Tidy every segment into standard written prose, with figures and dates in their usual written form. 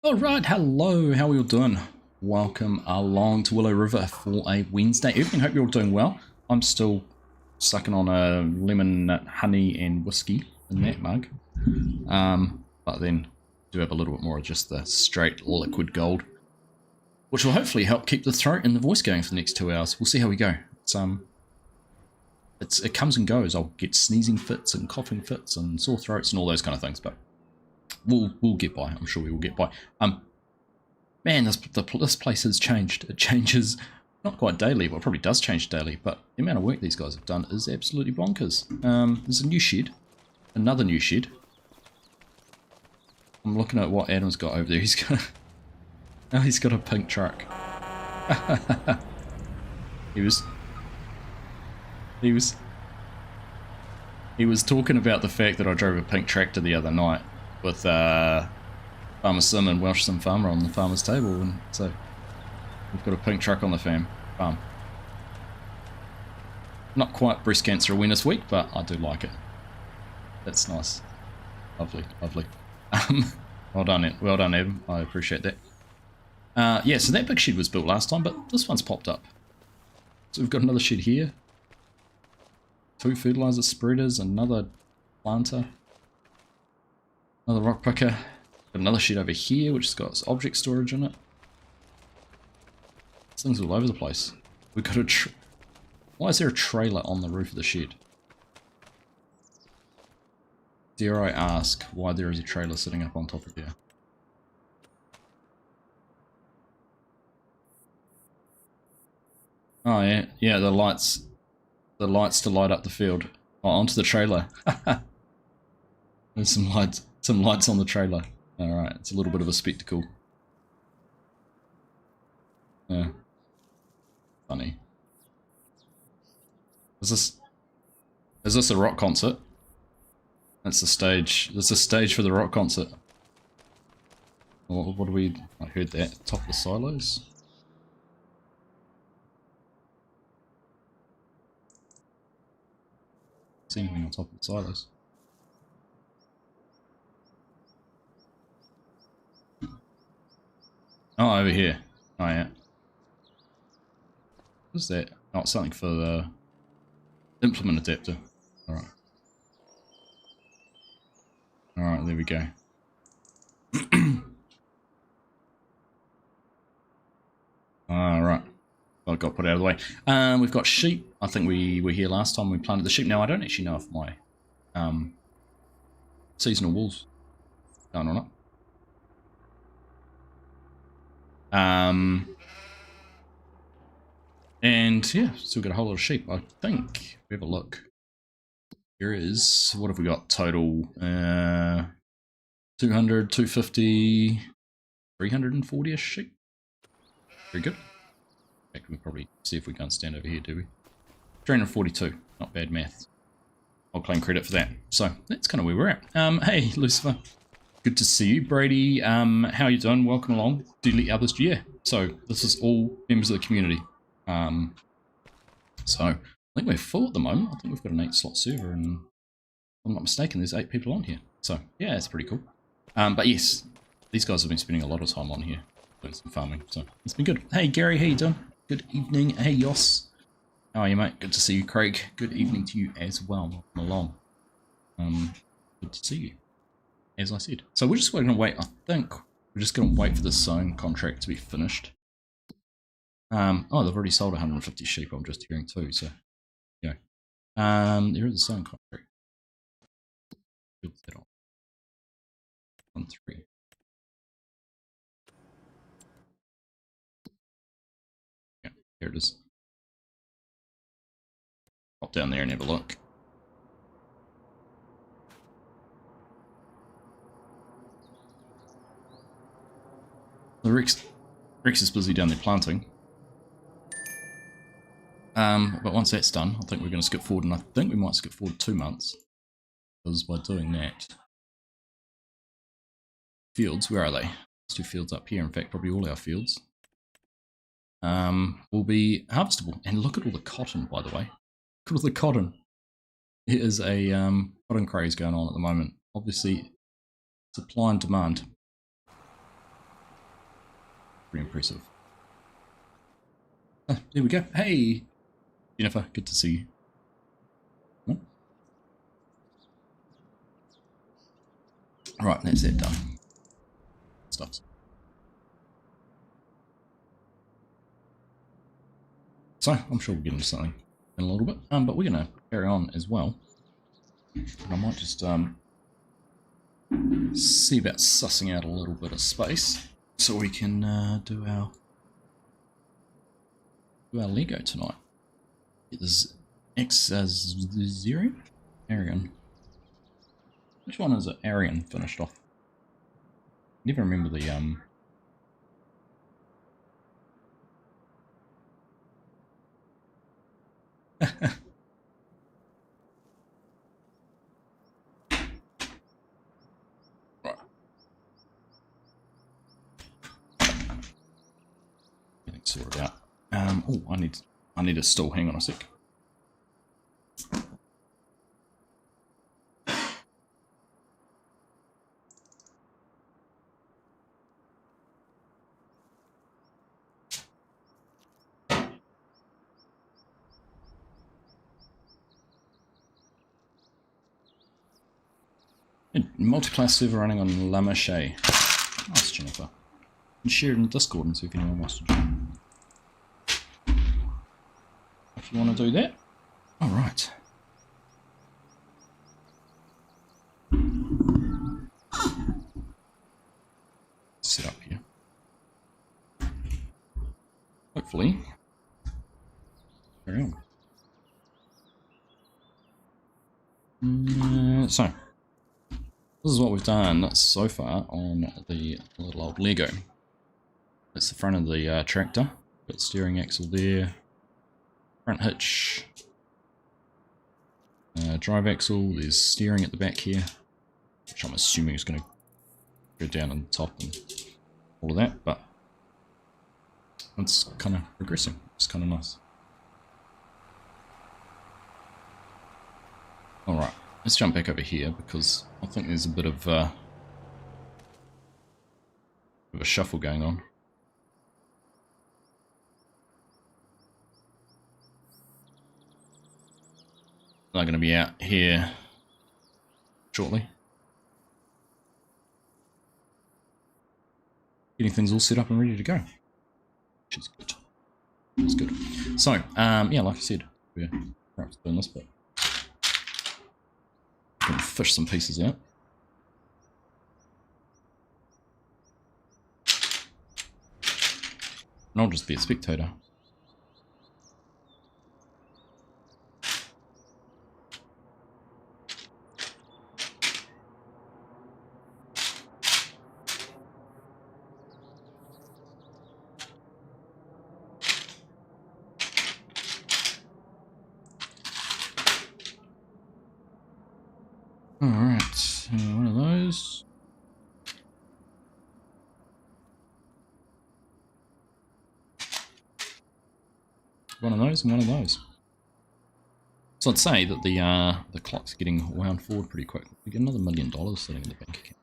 Alright, hello, how are you all doing? Welcome along to Willow River for a Wednesday evening. Hope you're all doing well. I'm still sucking on a lemon, honey and whiskey in that mug. But then do have a little bit more of just the straight liquid gold, which will hopefully help keep the throat and the voice going for the next 2 hours. We'll see how we go. It comes and goes. I'll get sneezing fits and coughing fits and sore throats and all those kind of things, but we'll get by. I'm sure we will get by. Man, this place has changed. It changes not quite daily, but it probably does change daily. But the amount of work these guys have done is absolutely bonkers. There's a new shed, another new shed. I'm looking at what Adam's got over there. He's got a pink truck. He was talking about the fact that I drove a pink tractor the other night with Farmer Sim and Welsh Sim Farmer on the farmer's table, and so we've got a pink truck on the farm. Not quite Breast Cancer Awareness Week, but I do like it. That's nice. Lovely, lovely. Well done, Adam. I appreciate that. Yeah, so that big shed was built last time, but this one's popped up. So we've got another shed here. 2 fertilizer spreaders, another planter, another rock picker, got another shed over here which has got object storage in it. This thing's all over the place. We've got why is there a trailer on the roof of the shed? Dare I ask why there is a trailer sitting up on top of here? Oh yeah, the lights to light up the field. Oh, onto the trailer. There's some lights on the trailer. Alright, it's a little bit of a spectacle. Yeah. Funny. Is this a rock concert? That's the stage. There's a stage for the rock concert. What do we... I heard that. Top of the silos? See anything on top of the silos? Oh, over here. Oh, yeah. What's that? Oh, it's something for the implement adapter. Alright. Alright, there we go. Alright. Well, I got put out of the way. We've got sheep. I think we were here last time we planted the sheep. Now, I don't actually know if my seasonal wool's going or not. And yeah, still got a whole lot of sheep. I think we have a look. Here is, what have we got total? 200, 250, 340-ish sheep. Very good. In fact, we'll probably see if we can't stand over here, do we? 342, not bad math. I'll claim credit for that. So that's kind of where we're at. Hey, Lucifer. Good to see you. Brady, how are you doing? Welcome along. Deadly Others. Yeah, so this is all members of the community. So I think we're full at the moment. I think we've got an 8-slot server, and if I'm not mistaken, there's 8 people on here. So yeah, it's pretty cool. But yes, these guys have been spending a lot of time on here doing some farming, so it's been good. Hey Gary, how you doing? Good evening. Hey Yoss, how are you, mate? Good to see you. Craig, good evening to you as well. Welcome along. Good to see you, as I said. So we're just going to wait. I think we're just going to wait for the sowing contract to be finished. Oh, they've already sold 150 sheep, I'm just hearing too, so yeah. There is a sowing contract. Build that on. 1-3. Yeah, here it is. Pop down there and have a look. The Rex is busy down there planting. But once that's done, I think we're going to skip forward, and I think we might skip forward 2 months. Because by doing that... Fields, where are they? There's 2 fields up here, in fact, probably all our fields. Will be harvestable. And look at all the cotton, by the way. Look at all the cotton. There is a cotton craze going on at the moment. Obviously, supply and demand. Pretty impressive. Ah, there we go. Hey, Jennifer, good to see you. Oh. Right, that's that done. Stuff. So I'm sure we'll get into something in a little bit, but we're gonna carry on as well. And I might just see about sussing out a little bit of space so we can do our Lego tonight. Get this X0 Arian. Which one is it? Arian finished off. Never remember the Right. Getting sorted out. Oh, I need a stool. Hang on a sec. Multiplayer server running on Lamache. Nice, Jennifer. You can share it in Discord and see if anyone wants to join. If you want to do that. Alright. Set up here. Hopefully. Carry on. So. This is what we've done so far on the little old Lego. It's the front of the tractor. Got steering axle there. Front hitch. Drive axle. There's steering at the back here, which I'm assuming is going to go down on the top and all of that, but it's kind of progressing. It's kind of nice. Alright. Let's jump back over here because I think there's a bit of a shuffle going on. They're going to be out here shortly. Getting things all set up and ready to go, which is good. It's good. So, yeah, like I said, we're perhaps doing this bit. Gonna fish some pieces out. And I'll just be a spectator. Alright, one of those. One of those and one of those. So I'd say that the clock's getting wound forward pretty quick. We get another $1 million sitting in the bank account.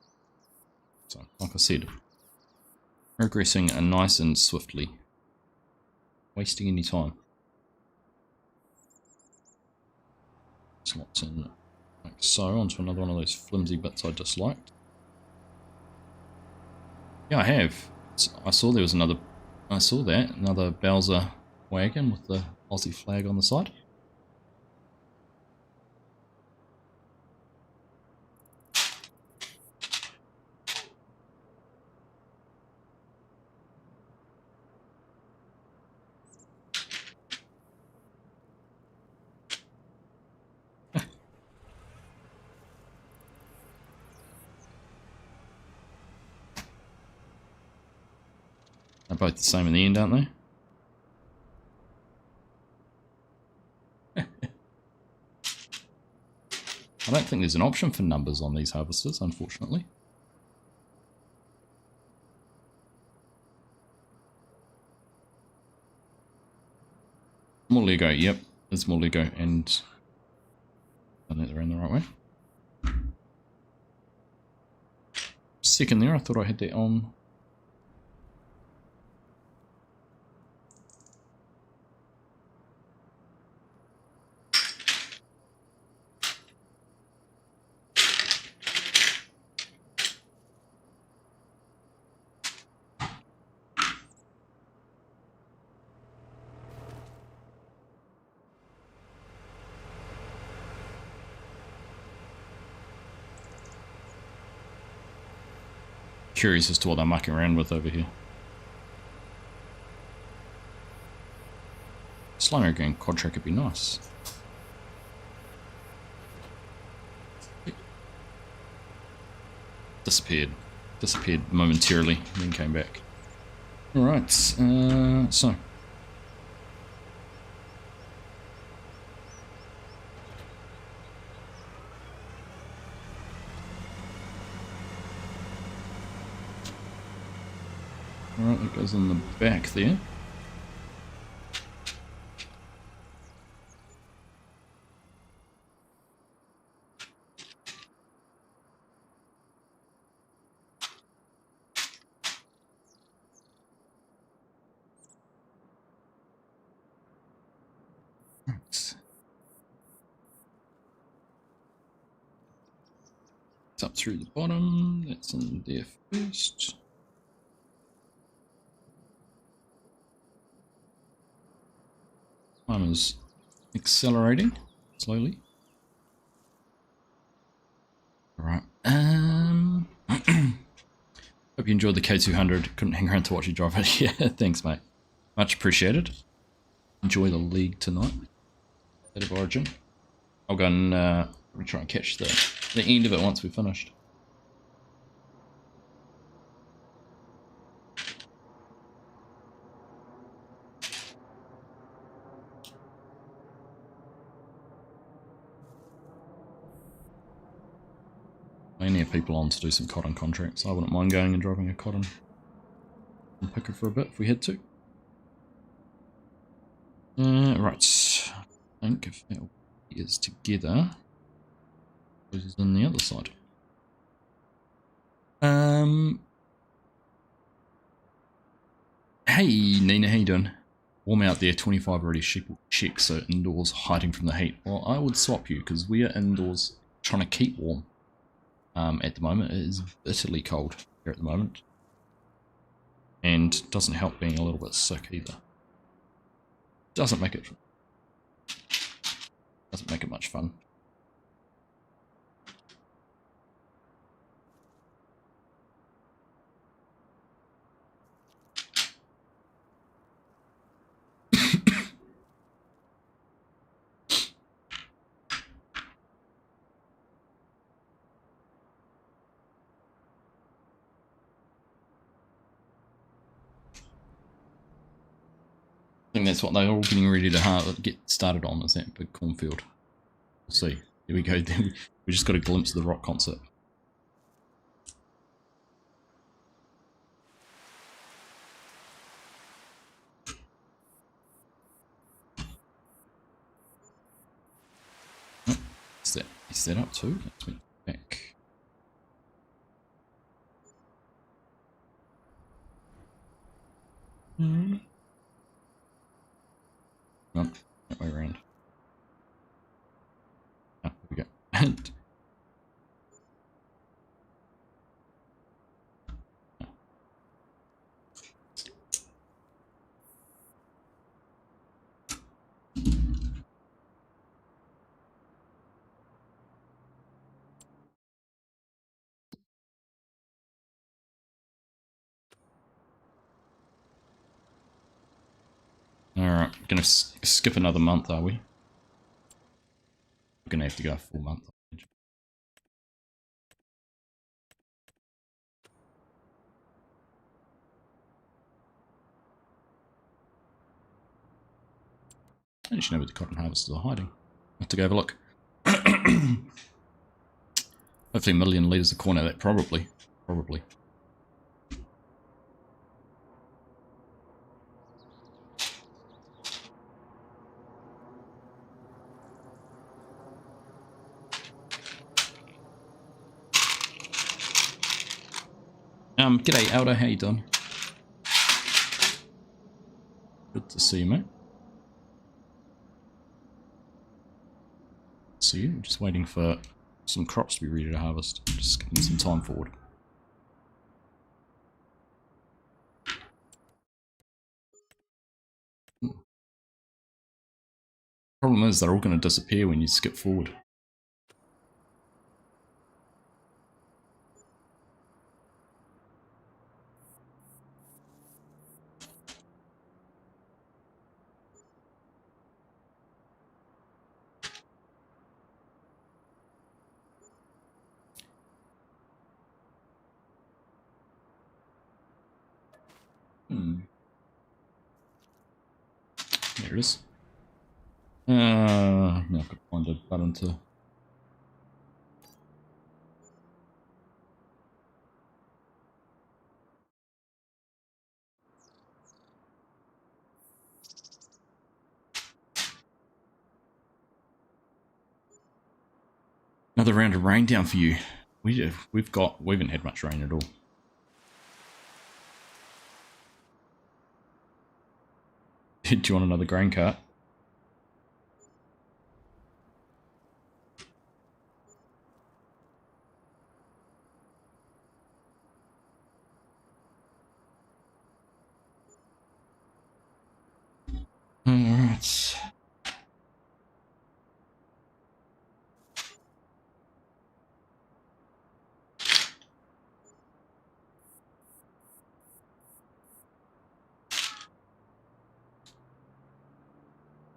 So, like I said, progressing nice and swiftly. Wasting any time. Slots in like so onto another one of those flimsy bits I disliked. Yeah, I have. I saw there was another. I saw that another Bowser wagon with the Aussie flag on the side. They're both the same in the end, aren't they? I don't think there's an option for numbers on these harvesters, unfortunately. More Lego, yep. There's more Lego, and I think they're in the right way. Second there, I thought I had that on. Curious as to what they're mucking around with over here. Slimy again, contract would be nice. Disappeared momentarily, and then came back. Alright, so. Alright, that goes in the back there. It's up through the bottom, that's in there first. Time is accelerating slowly. Alright, hope you enjoyed the K200. Couldn't hang around to watch you drive it. Yeah, thanks mate. Much appreciated. Enjoy the league tonight. Bit of Origin. I'll go and try and catch the end of it once we're finished. Mainly have people on to do some cotton contracts. I wouldn't mind going and driving a cotton and picker for a bit if we had to. Right. I think if that is together, this is on the other side. Hey Nina, how you doing? Warm out there, 25 already, check, so indoors hiding from the heat. Well, I would swap you because we are indoors trying to keep warm. At the moment, it is bitterly cold here at the moment. And doesn't help being a little bit sick either. Doesn't make it much fun. I think that's what they're all getting ready to get started on, is that big cornfield. We'll see. Here we go. We just got a glimpse of the rock concert. Oh, is that up too? Let's move back. No, that way around. Oh, here we go. Alright, gonna skip another month, are we? We're gonna have to go a full month. I just know where the cotton harvesters are hiding. I have to go have a look. Hopefully a million litres of corn out of that, probably. Probably. G'day Aldo, how you doing? Good to see you, mate. See you, just waiting for some crops to be ready to harvest. Just giving some time forward. Problem is, they're all going to disappear when you skip forward. There it is. Now I've got to find a button to... Another round of rain down for you. We haven't had much rain at all. Do you want another grain cart? Alright.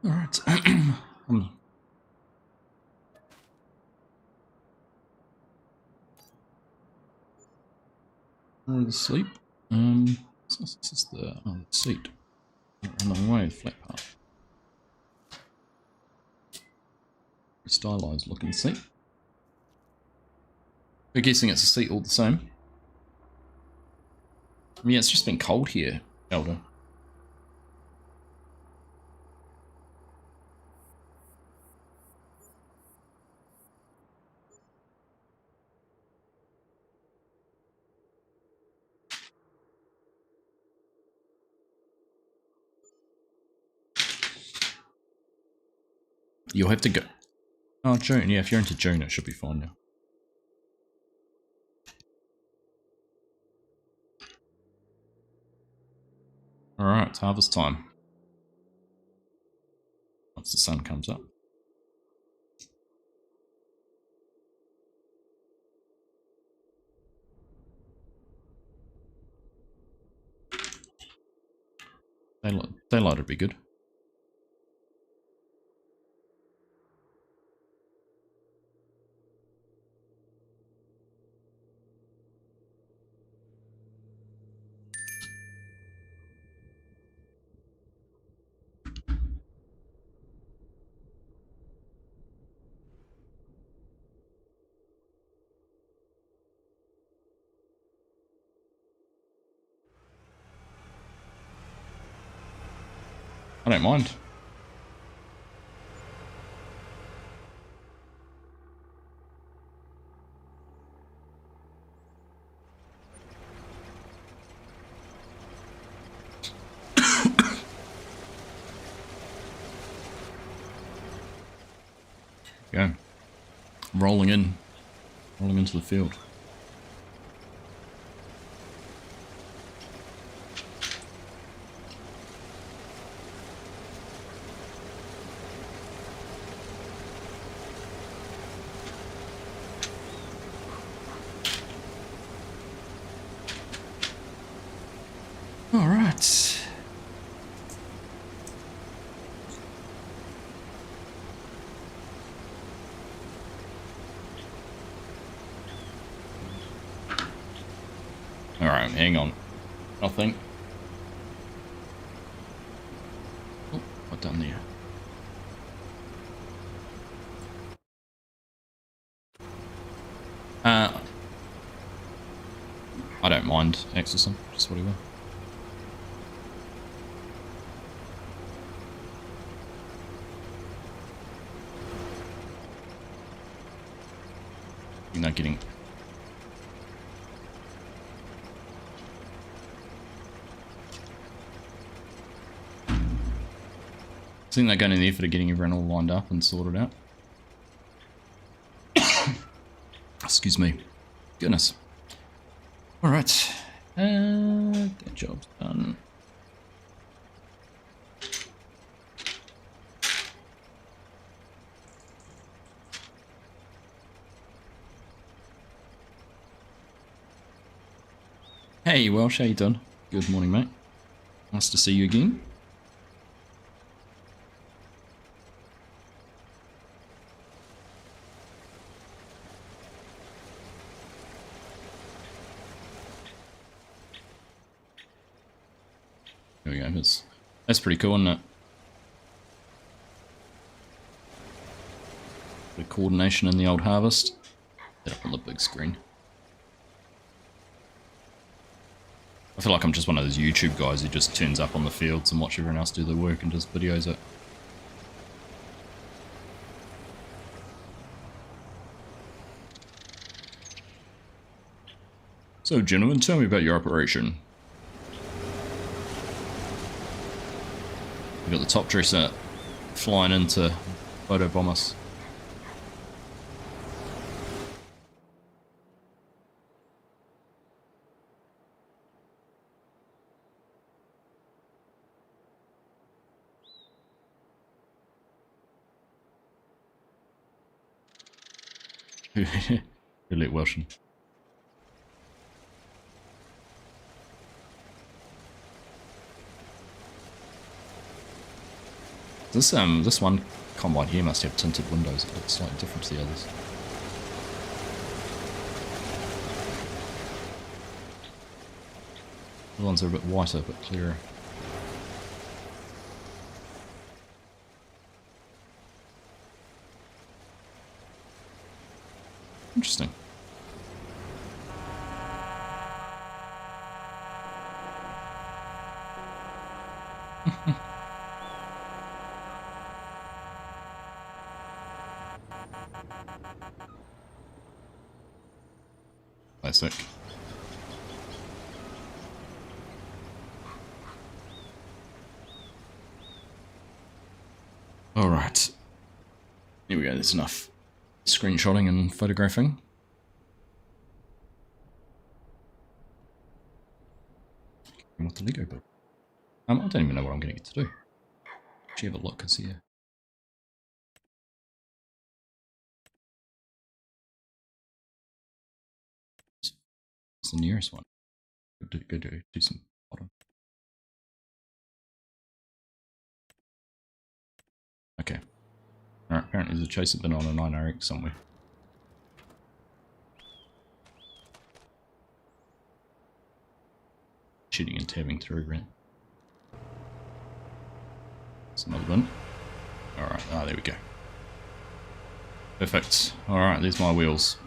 Alright. I'm asleep. This is the seat. Run the way, flat part. Stylized looking seat. We're guessing it's a seat all the same. Yeah, it's just been cold here, Elder. You'll have to go. Oh, June. Yeah, if you're into June, it should be fine now. Alright, it's harvest time. Once the sun comes up. Daylight would be good. I don't mind. Go. Rolling into the field. All right. All right, hang on. Nothing. Oh, what done there? I don't mind accessing, just whatever. You're not getting... I think they're going in the effort of getting everyone all lined up and sorted out. Excuse me. Goodness. Alright. That job's done. Hey Welsh, how you doing? Good morning, mate. Nice to see you again. There we go. That's pretty cool, isn't it? The coordination in the old harvest. Set up on the big screen. I feel like I'm just one of those YouTube guys who just turns up on the fields and watch everyone else do their work and just videos it. So, gentlemen, tell me about your operation. We got the top dresser flying in to photobomb us. Really Welshing. This one combine here must have tinted windows. It looks slightly different to the others. The ones are a bit whiter, a bit clearer. Interesting. Classic. Alright. Here we go, there's enough screenshotting and photographing. With the Lego build. I don't even know what I'm going to get to do. Actually have a look and see here. It's the nearest one. Go do some bottom. Okay. Alright, apparently there's a chaser bin on a 9RX somewhere. Shooting and tabbing through, right? That's another bin. Alright, there we go. Perfect. Alright, there's my wheels.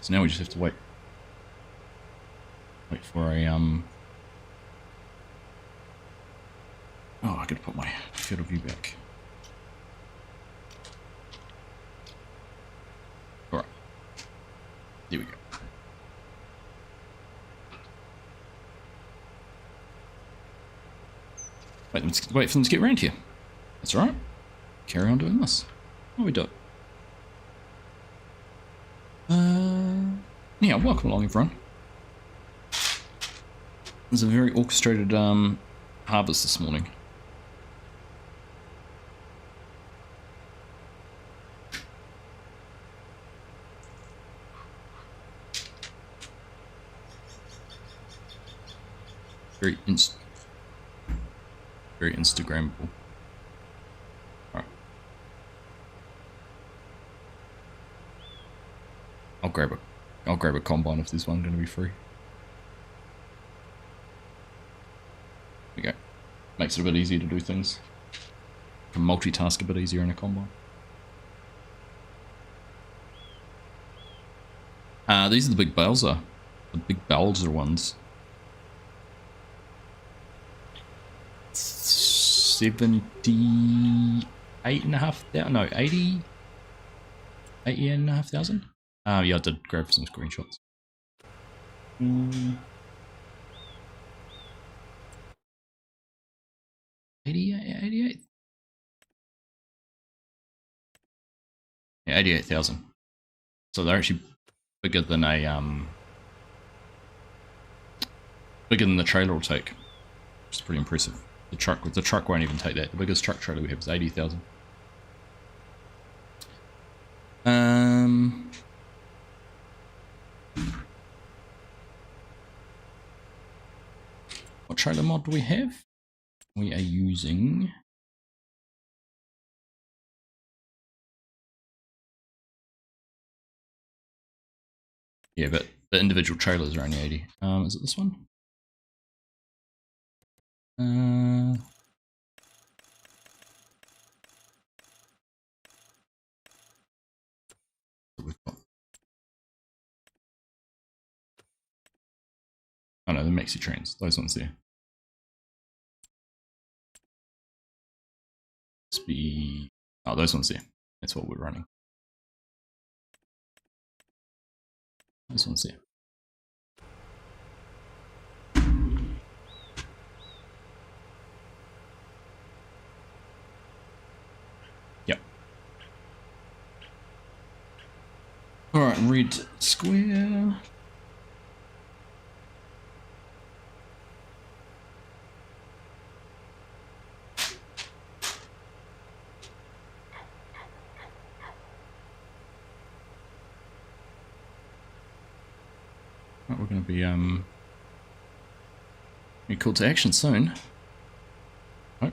So now we just have to wait. Wait for a, Oh, I gotta put my field of view back. Alright. There we go. Wait for them to get around here. That's alright. Carry on doing this. How we do it? Yeah, welcome along everyone. There's a very orchestrated harvest this morning. Very Instagrammable. Alright. I'll grab a combine if there's one going to be free. There we go. Makes it a bit easier to do things. Can multitask a bit easier in a combine. These are the big Bowser. The big Bowser ones. 78,500? No, 80,500? Yeah, I did grab some screenshots. 88? Yeah, 88,000. So they're actually bigger than bigger than the trailer will take. Which is pretty impressive. The truck won't even take that. The biggest truck trailer we have is 80,000. What trailer mod do we have? We are using... Yeah, but the individual trailers are only 80. Is it this one? What we've got. Oh no, the maxi trains. Those ones there. Must be. Oh, those ones there. That's what we're running. Those ones there. Yep. Alright, red square. Right, we're going to be called to action soon. Oh.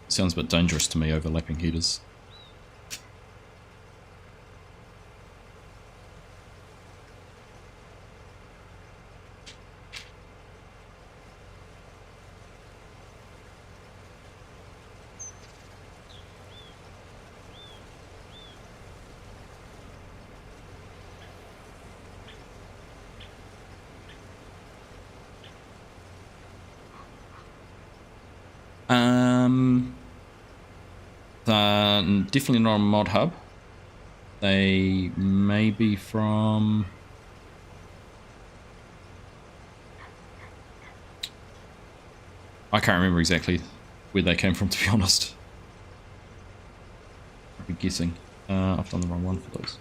Sounds a bit dangerous to me, overlapping headers. Definitely not on Mod Hub. They may be from... I can't remember exactly where they came from, to be honest. I'd be guessing. I've done the wrong one for those.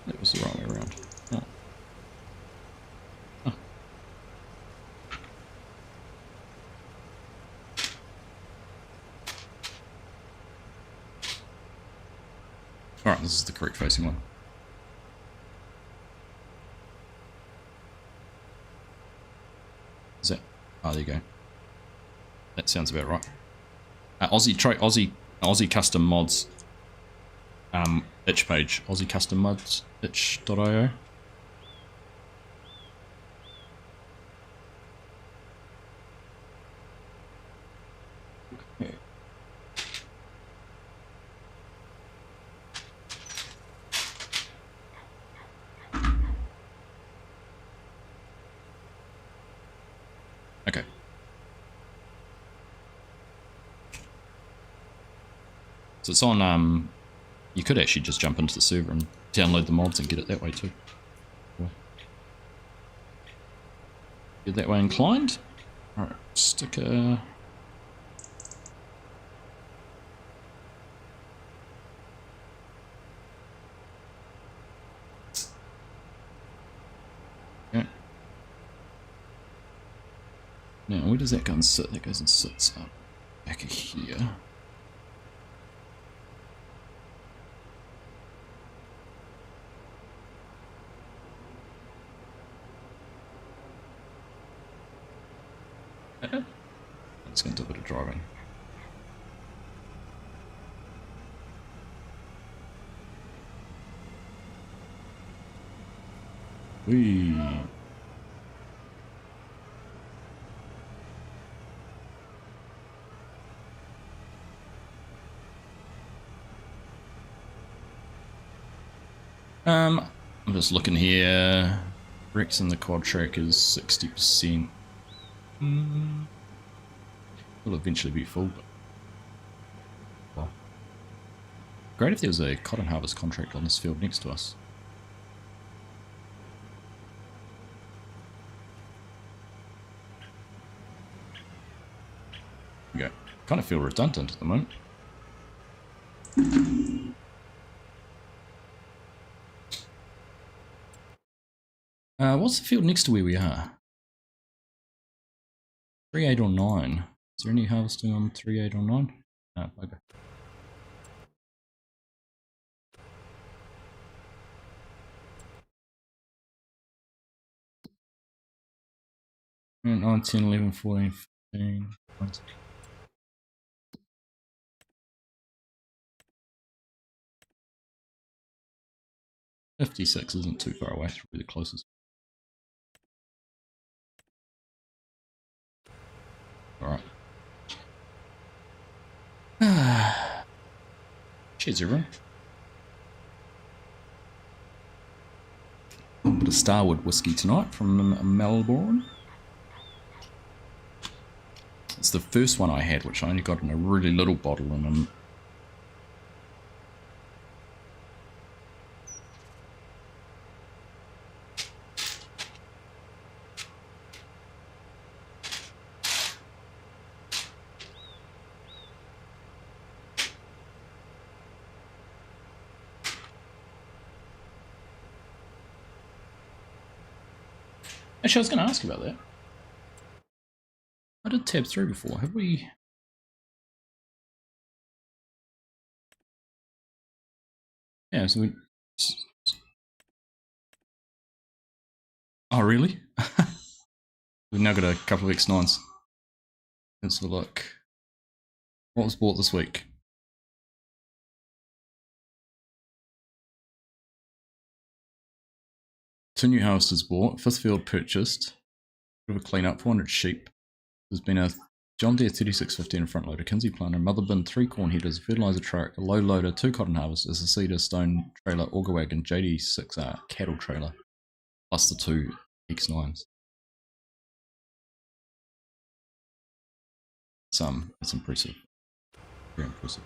That was the wrong way around. Oh. Oh. Alright, this is the correct facing one. Is that? Oh, there you go. That sounds about right. Aussie custom mods itch page, Aussie custom mods itch.io. Okay. So it's on, you could actually just jump into the server and download the mods and get it that way too. You're that way inclined? Alright, sticker. Okay. Now, where does that go and sit? That goes and sits up back here. It's going to do a bit of driving. Whee! I'm just looking here. Bricks in the quad track is 60%. Will eventually be full, but well, great if there was a cotton harvest contract on this field next to us. Yeah, kind of feel redundant at the moment. What's the field next to where we are? 3, 8 or 9. Is there any harvesting on 3, 8 or 9? No, okay. And 9, 10, 11, 14, 15, 19. $56 isn't too far away, it's probably the closest. Alright. Cheers, everyone. A little bit of Starwood whiskey tonight from Melbourne. It's the first one I had, which I only got in a really little bottle, and actually, I was going to ask you about that. I did tab through before. Have we? Yeah, so we. Oh, really? We've now got a couple of X9s. Let's have a look. What was bought this week? 2 new harvesters bought. 5th field purchased. Bit of a clean up. 400 sheep. There's been a John Deere 3615 front loader, Kinsey planter, mother bin, 3 corn headers, fertilizer truck, a low loader, 2 cotton harvesters, a cedar stone trailer, auger wagon, JD6R cattle trailer, plus the 2 X9s. It's impressive. Very impressive.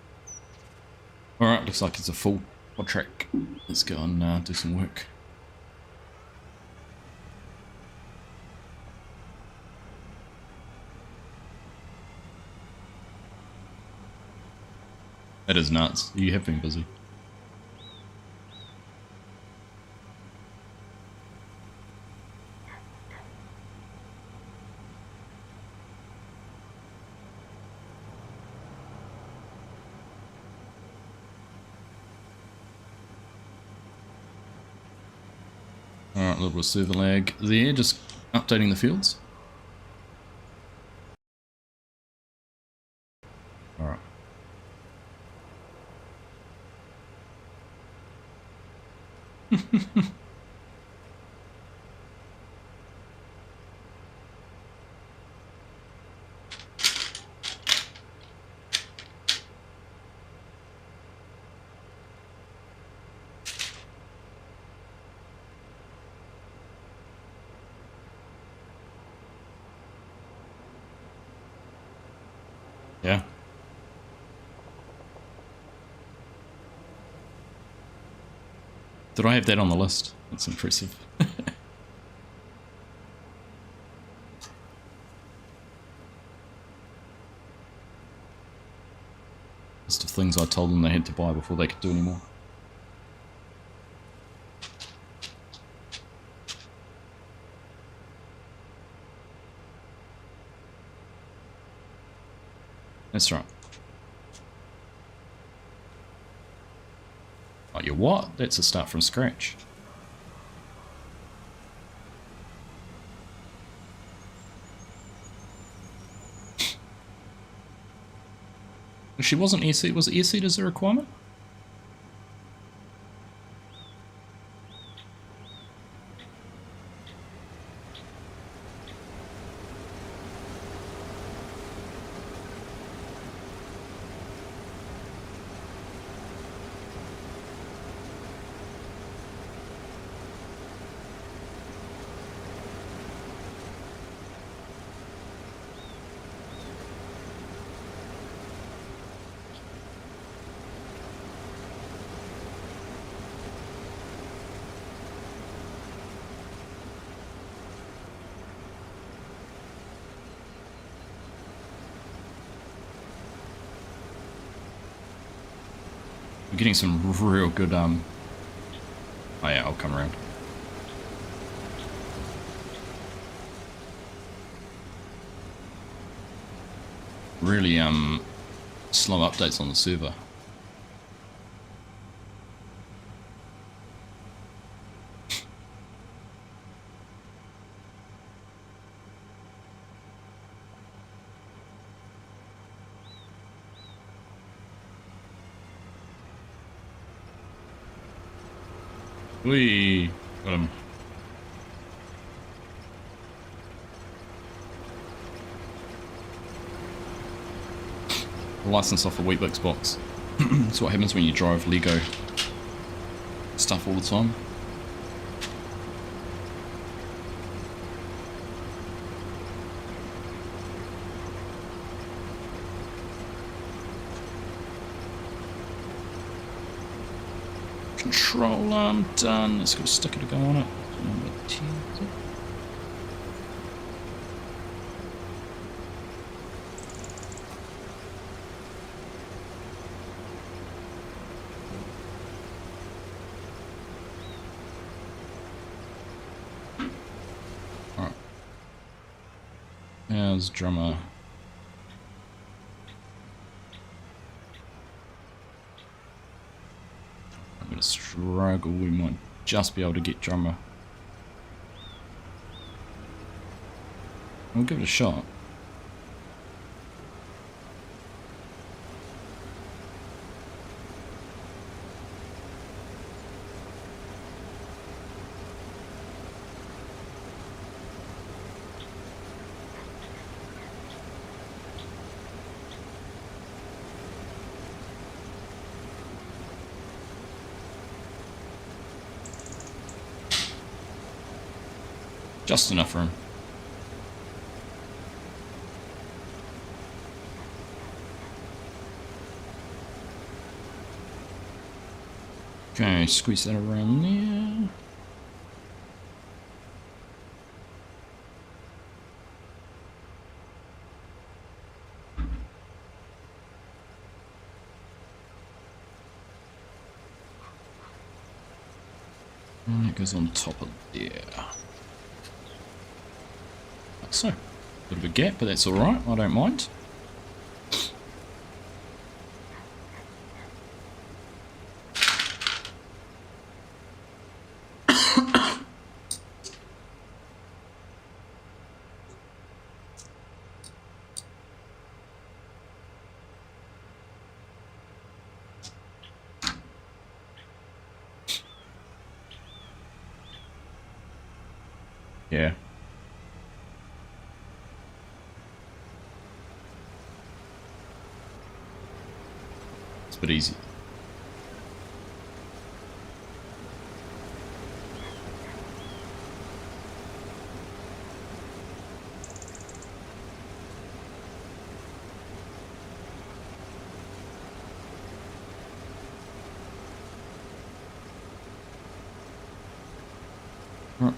Alright, looks like it's a full quad track. Let's go and do some work. That is nuts. You have been busy. Alright, a little bit of server lag there, just updating the fields. Alright. Yeah. Did I have that on the list? That's impressive. List of things I told them they had to buy before they could do any more. That's right. Oh, you what? That's a start from scratch. She wasn't air seed. Was air seed as a requirement? We're getting some real good, oh yeah, I'll come around. Really, slow updates on the server. Whee! Got him. License off a Wheatworks box. That's what happens when you drive Lego stuff all the time. Control arm done. It's got a sticker to go on it. Number 10. Alright. How's drummer? I'm gonna struggle. We might just be able to get drummer. We'll give it a shot. Just enough room. Okay, squeeze that around there. And it goes on top of there. Like so. Bit of a gap, but that's alright, I don't mind. Yeah. It's a bit easy. Right.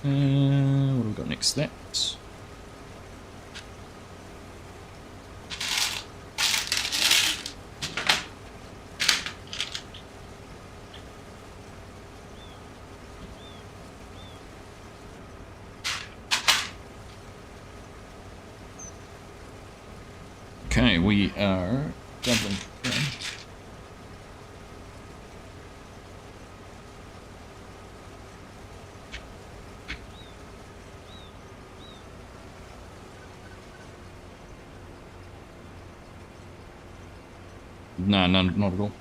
What have we got next? That. Okay, we are doubling. No, not at all.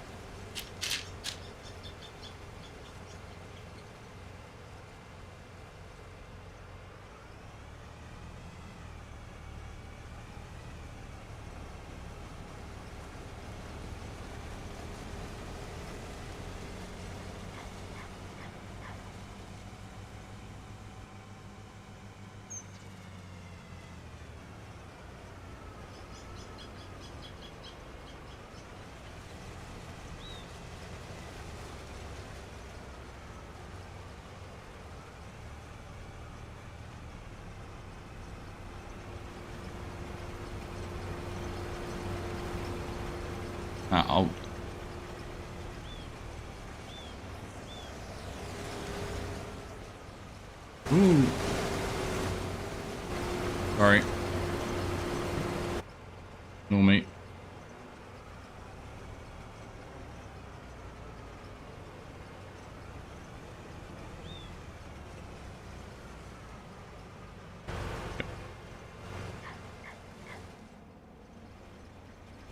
I'll... Ooh. Sorry. Ignore me.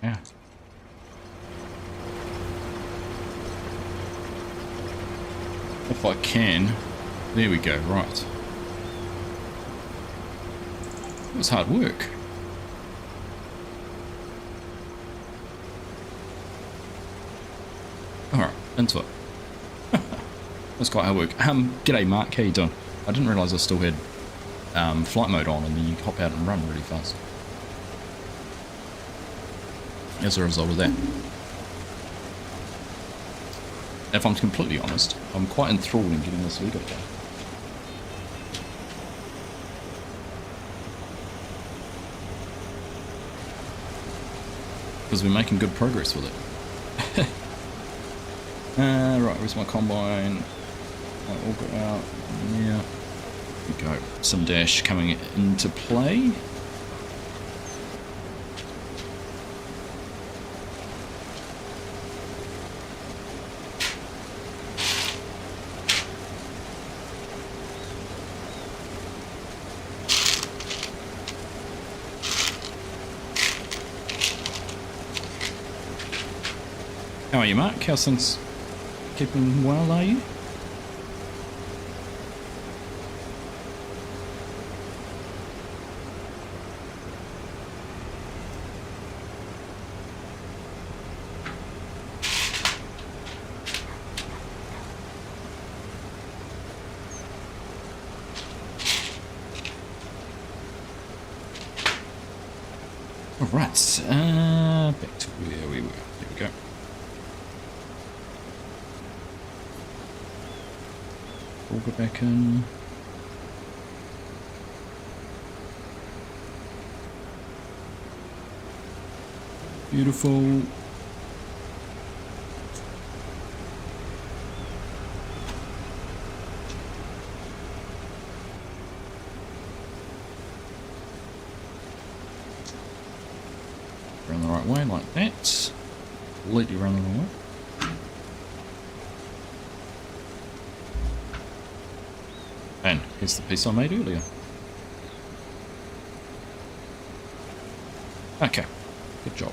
Yeah. If I can. There we go, right. It was hard work. Alright, into it. That's quite hard work. G'day Mark, how you doing? I didn't realise I still had flight mode on, and then you hop out and run really fast. As a result of that. If I'm completely honest, I'm quite enthralled in getting this video done. Because we're making good progress with it. Right, where's my combine? All go out. Yeah. There we go. Some dash coming into play. How are you, Mark? How's things? Keeping well, are you? Alright, back to where we were. There we go. We'll go back in. Beautiful. Around the right way, like that. Completely around the wrong way. And here's the piece I made earlier. Okay, good job.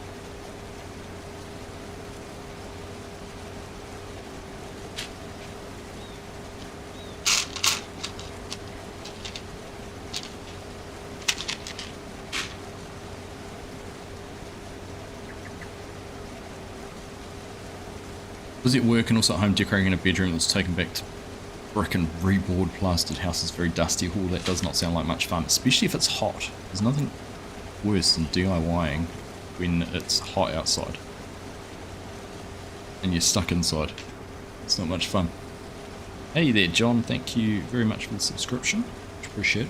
Was it work and also at home decorating in a bedroom that's taken back to brick and reboard plastered house is very dusty? Oh, that does not sound like much fun, especially if it's hot. There's nothing worse than DIYing when it's hot outside and you're stuck inside. It's not much fun. Hey there, John. Thank you very much for the subscription. Much appreciated.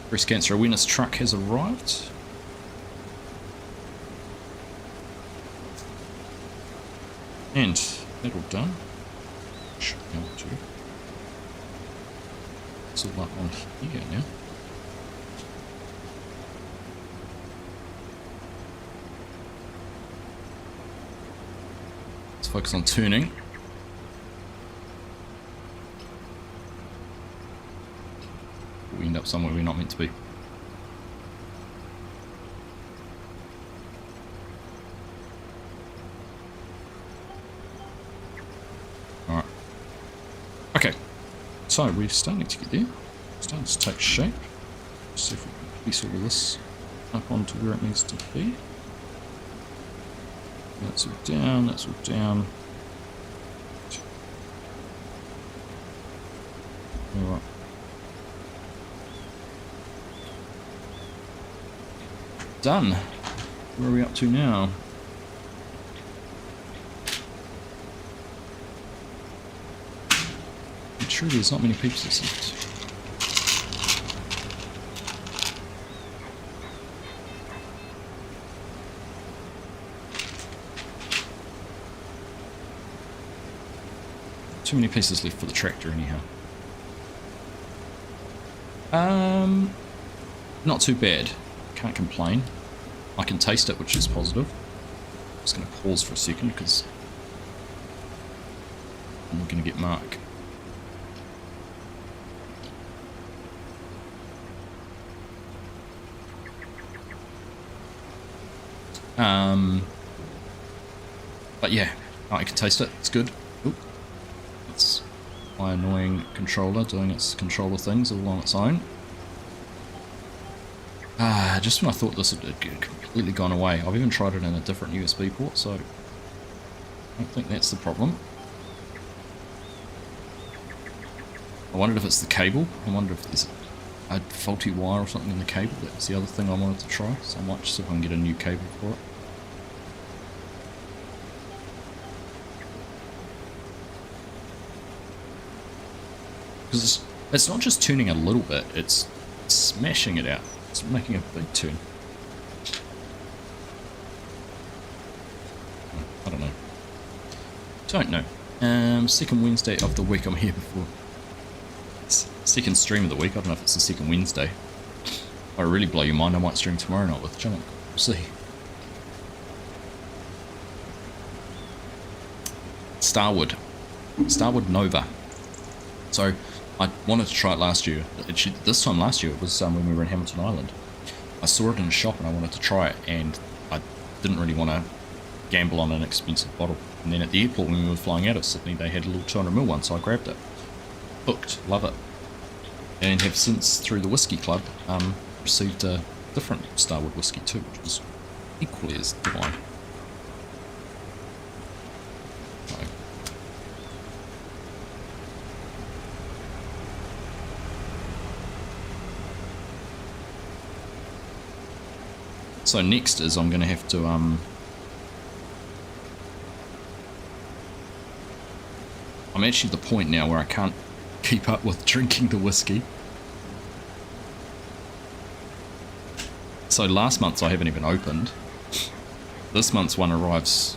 Breast cancer awareness truck has arrived. And that all done. Should be able to. It's all up on here now. Let's focus on turning. We end up somewhere we're not meant to be. So we're starting to get there, starting to take shape. Let's see if we can piece all of this up onto where it needs to be. That's all down, that's all down. Alright. Done. Where are we up to now? Sure, there's not many pieces left. too many pieces left for the tractor anyhow. Not too bad. Can't complain. I can taste it, which is positive. I'm just going to pause for a second because I'm going to get Mark. But yeah, I can taste it. It's good. Oop. It's my annoying controller doing its controller things all on its own. Just when I thought this had completely gone away, I've even tried it in a different USB port, so I don't think that's the problem. I wondered if it's the cable. I wonder if there's a faulty wire or something in the cable. That was the other thing I wanted to try, so I might just see if I can get a new cable for it. Because it's not just tuning a little bit, it's smashing it out. It's making a big turn. I don't know. Don't know. Second Wednesday of the week. I'm here before. It's second stream of the week. I don't know if it's the second Wednesday. If I really blow your mind, I might stream tomorrow night with Junk. We'll see. Starwood Nova. So I wanted to try it last year. This time last year it was when we were in Hamilton Island. I saw it in a shop and I wanted to try it, and I didn't really want to gamble on an expensive bottle. And then at the airport when we were flying out of Sydney, they had a little 200ml one, so I grabbed it. Hooked, love it. And have since, through the Whiskey Club, received a different Starwood whiskey too, which was equally as divine. So next is I'm going to have to I'm actually at the point now where I can't keep up with drinking the whiskey. So last month's I haven't even opened. This month's one arrives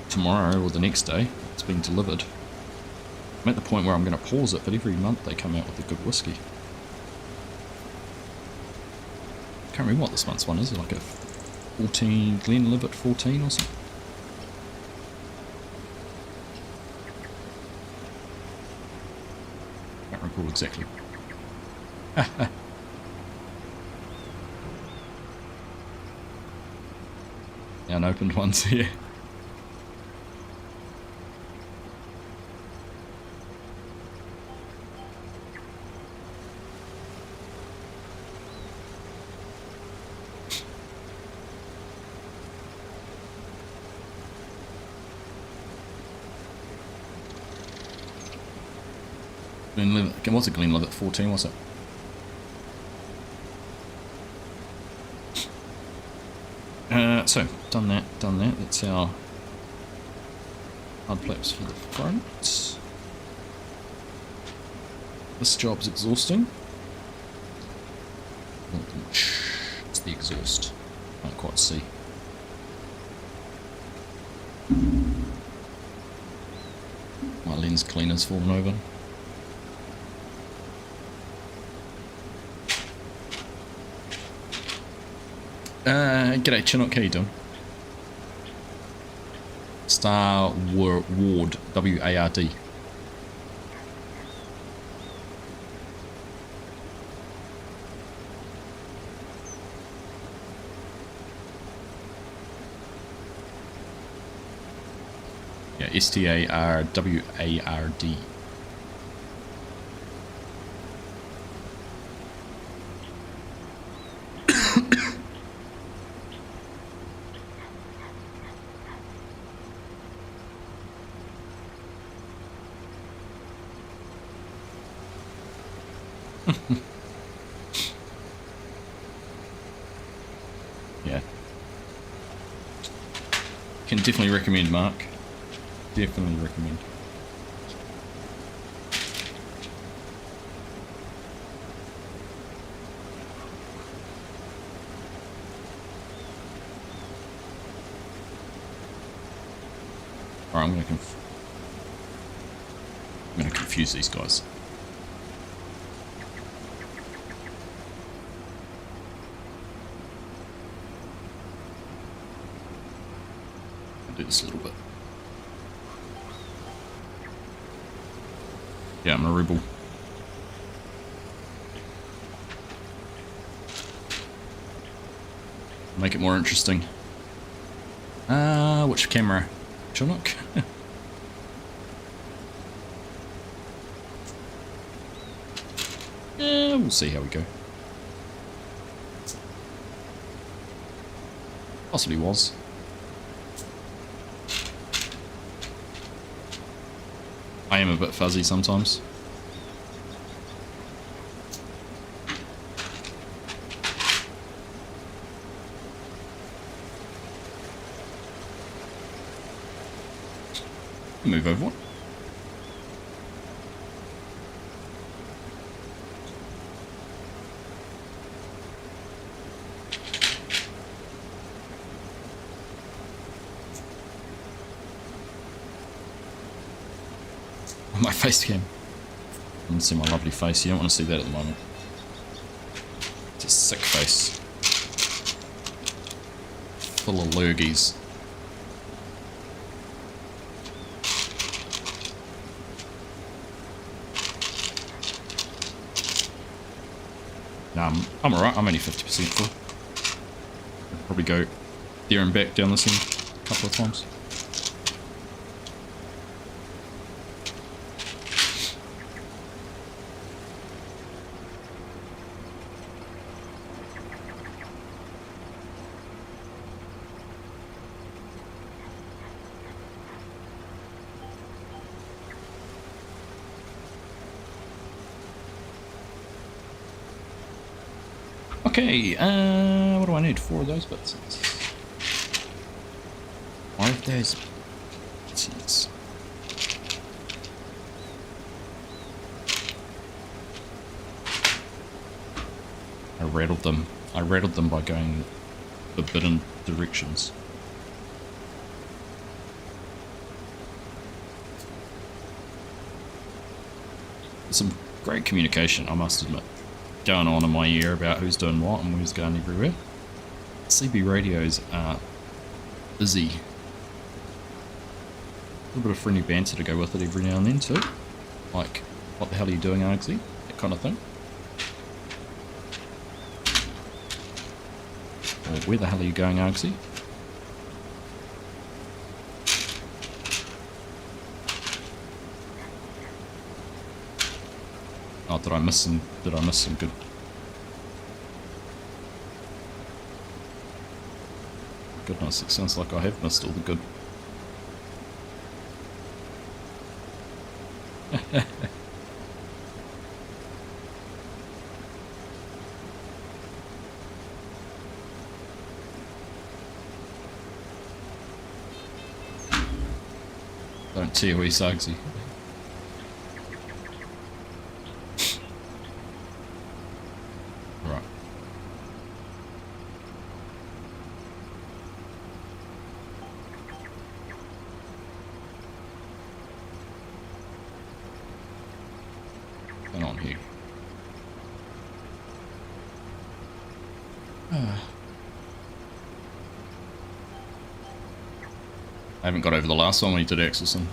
tomorrow or the next day. It's been delivered. I'm at the point where I'm going to pause it, but every month they come out with a good whiskey. I can't remember what this month's one is, like a 14, Glenlivet 14 or something. Can't recall exactly. The unopened ones here. What's it, Glenlivet 14, what's it? So, done that. That's our hard plates for the front. This job's exhausting. It's the exhaust. Can't quite see. My lens cleaner's fallen over. G'day Chinook, how you doing? Star Ward, W-A-R-D. Yeah, S-T-A-R-W-A-R-D. Yeah. Can definitely recommend, Mark. Definitely recommend. Alright, I'm gonna confuse these guys. I'll do this a little bit. Yeah, I'm a rebel. Make it more interesting. Which camera? Chinook? Yeah, we'll see how we go. Possibly was. I am a bit fuzzy sometimes. Move over one. My face cam. I want to see my lovely face. You don't want to see that at the moment. It's a sick face. Full of lurgies. Nah, I'm alright. I'm only 50% full. I'll probably go there and back down this end a couple of times. Okay, what do I need? 4 of those bits. 5 of those bits. I rattled them. I rattled them by going forbidden directions. Some great communication, I must admit, going on in my ear about who's doing what and who's going everywhere. CB radios are busy. A little bit of friendly banter to go with it every now and then too. Like, what the hell are you doing, Argsy? That kind of thing. Or where the hell are you going, Argsy? Oh, did I miss some good? Goodness, it sounds like I have missed all the good. Don't tear we Argsy. On here. I haven't got over the last one we did Axelson.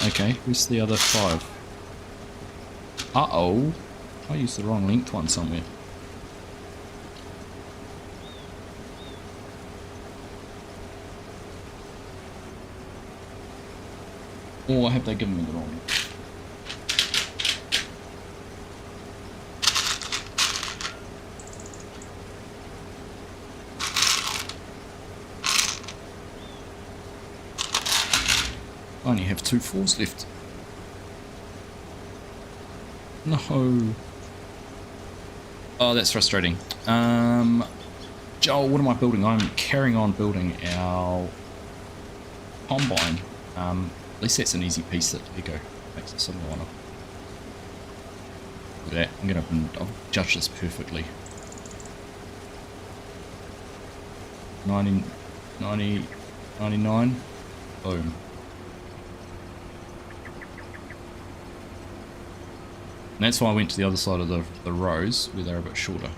Okay, where's the other 5? Uh-oh, I used the wrong linked one somewhere. Or have they given me the wrong one? I only have 2 4s left. No. Oh, that's frustrating. Joel, what am I building? I'm carrying on building our combine. At least that's an easy piece that, there you go, makes it similar one up. Look at that. I'm going to judge this perfectly. 90, 90, 99. Boom. And that's why I went to the other side of the rows where they're a bit shorter.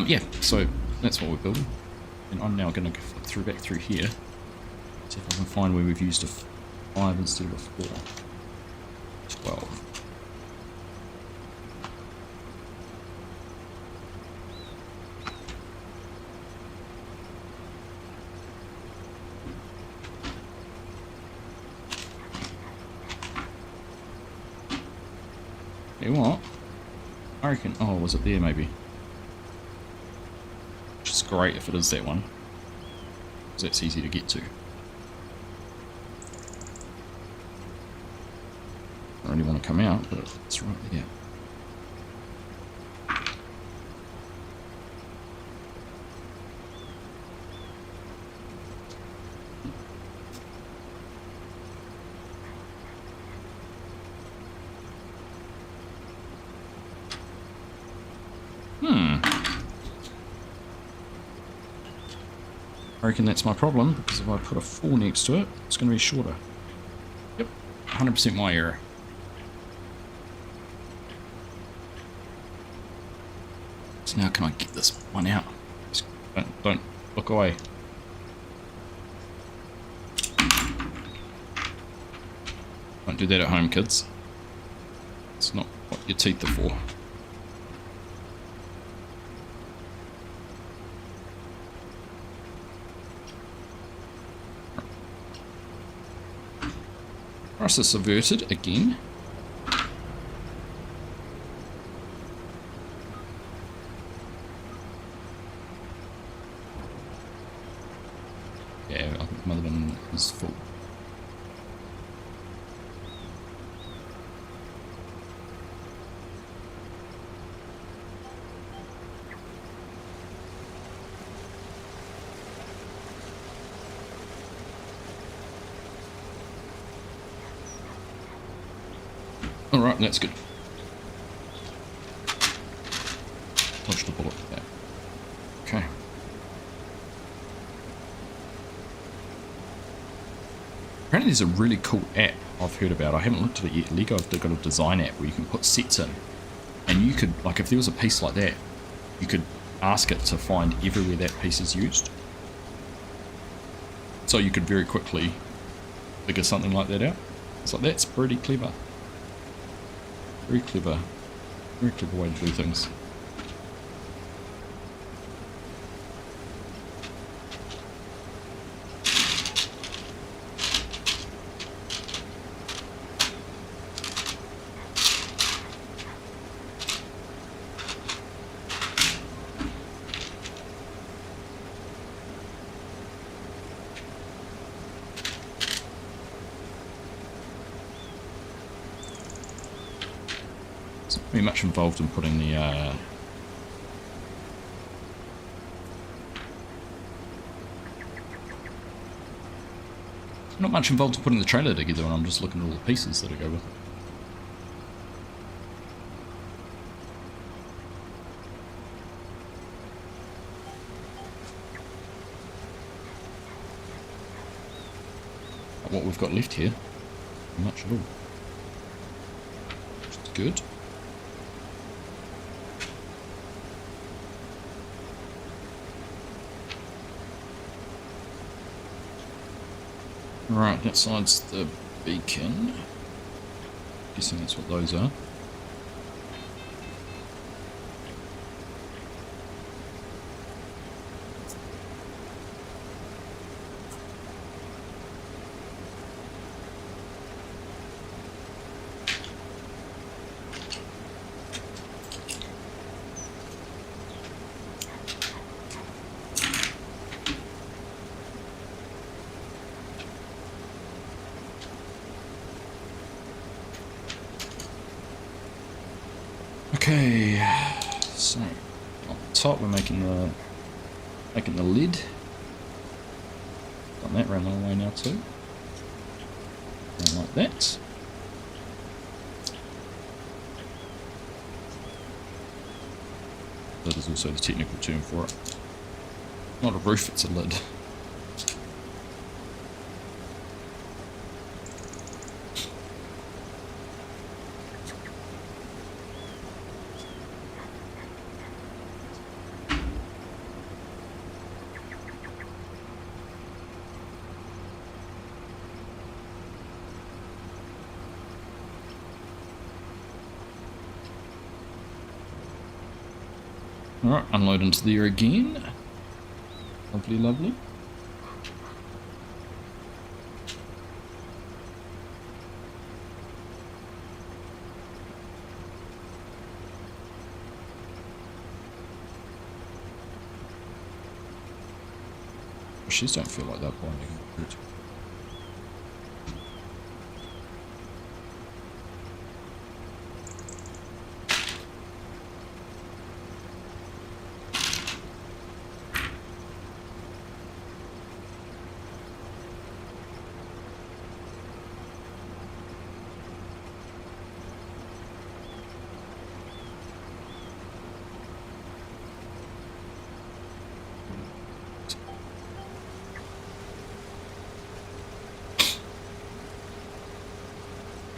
Yeah, so that's what we're building. And I'm now going to go back through here. See if I can find where we've used a 5 instead of a 4. 12. You know what? I reckon. Oh, was it there maybe? Which is great if it is that one, because that's easy to get to. I don't really want to come out, but it's right there. I reckon that's my problem, because if I put a 4 next to it, it's going to be shorter. Yep, 100% my error. So now can I get this one out? Just don't look away. Don't do that at home, kids. It's not what your teeth are for. Process averted again. Yeah, I think mother bin is full. Alright, that's good. Dodged a bullet for that. Okay. Apparently there's a really cool app I've heard about. I haven't looked at it yet. Lego have got a design app where you can put sets in. And you could, like if there was a piece like that, you could ask it to find everywhere that piece is used. So you could very quickly figure something like that out. It's like, that's pretty clever. Very clever way to do things. Very much involved in putting the not much involved in putting the trailer together, and I'm just looking at all the pieces that go with it. Not what we've got left here, not much at all. Which is good. Right, that side's the beacon. Guessing that's what those are. Okay, so on top we're making the lid. that round the other way now too. Round like that. That is also the technical term for it. Not a roof, it's a lid. Alright, unload into there again. Lovely, lovely. She's don't feel like that binding. Good.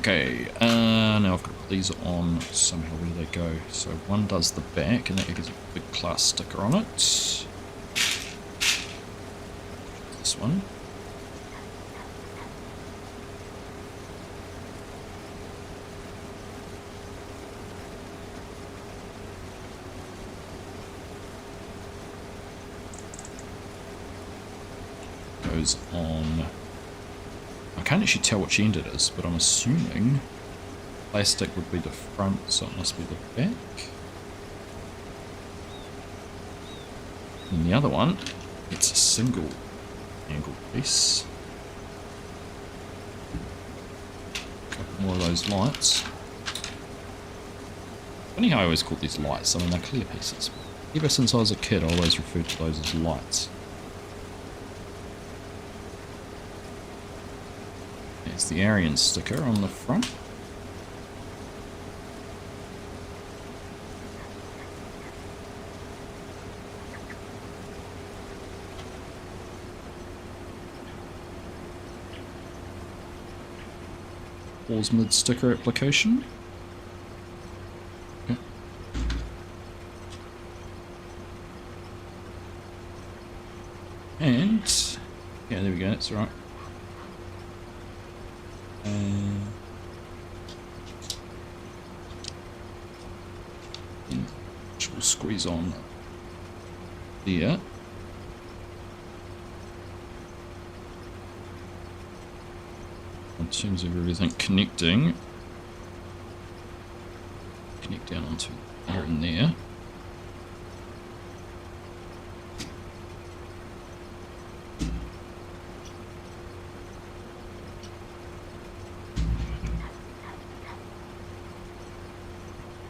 Okay, now I've got to put these on somehow. Where do they go? So one does the back, and that gives a big class sticker on it. This one. Goes on. I can't actually tell which end it is, but I'm assuming plastic would be the front, so it must be the back. And the other one, it's a single angle piece. A couple more of those lights. Funny how I always call these lights, I mean they're clear pieces. Ever since I was a kid, I always referred to those as lights. There's the Aryan sticker on the front. Pause mid sticker application. Okay. And yeah, there we go, that's right. Which will squeeze on there. In terms of everything connecting, connect down onto there and there.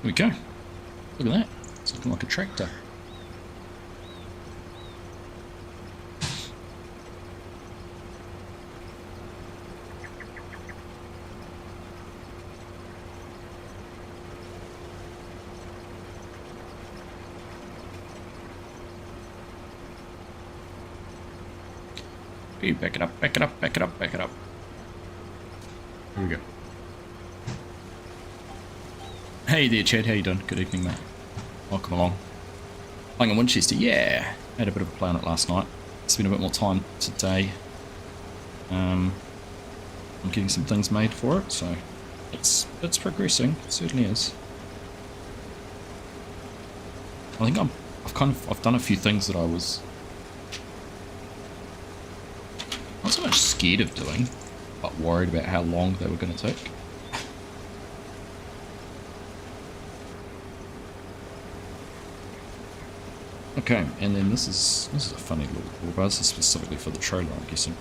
There we go. Look at that. It's looking like a tractor. Okay, back it up, back it up, back it up, back it up. Here we go. Hey there, Chad. How you doing? Good evening, mate. Welcome along. Playing in Winchester. Yeah, had a bit of a play on it last night. Spent a bit more time today. I'm getting some things made for it, so it's progressing. It certainly is. I think I've done a few things that I was not so much scared of doing, but worried about how long they were going to take. Okay, and then this is a funny little toolbar. This is specifically for the trailer, I'm guessing.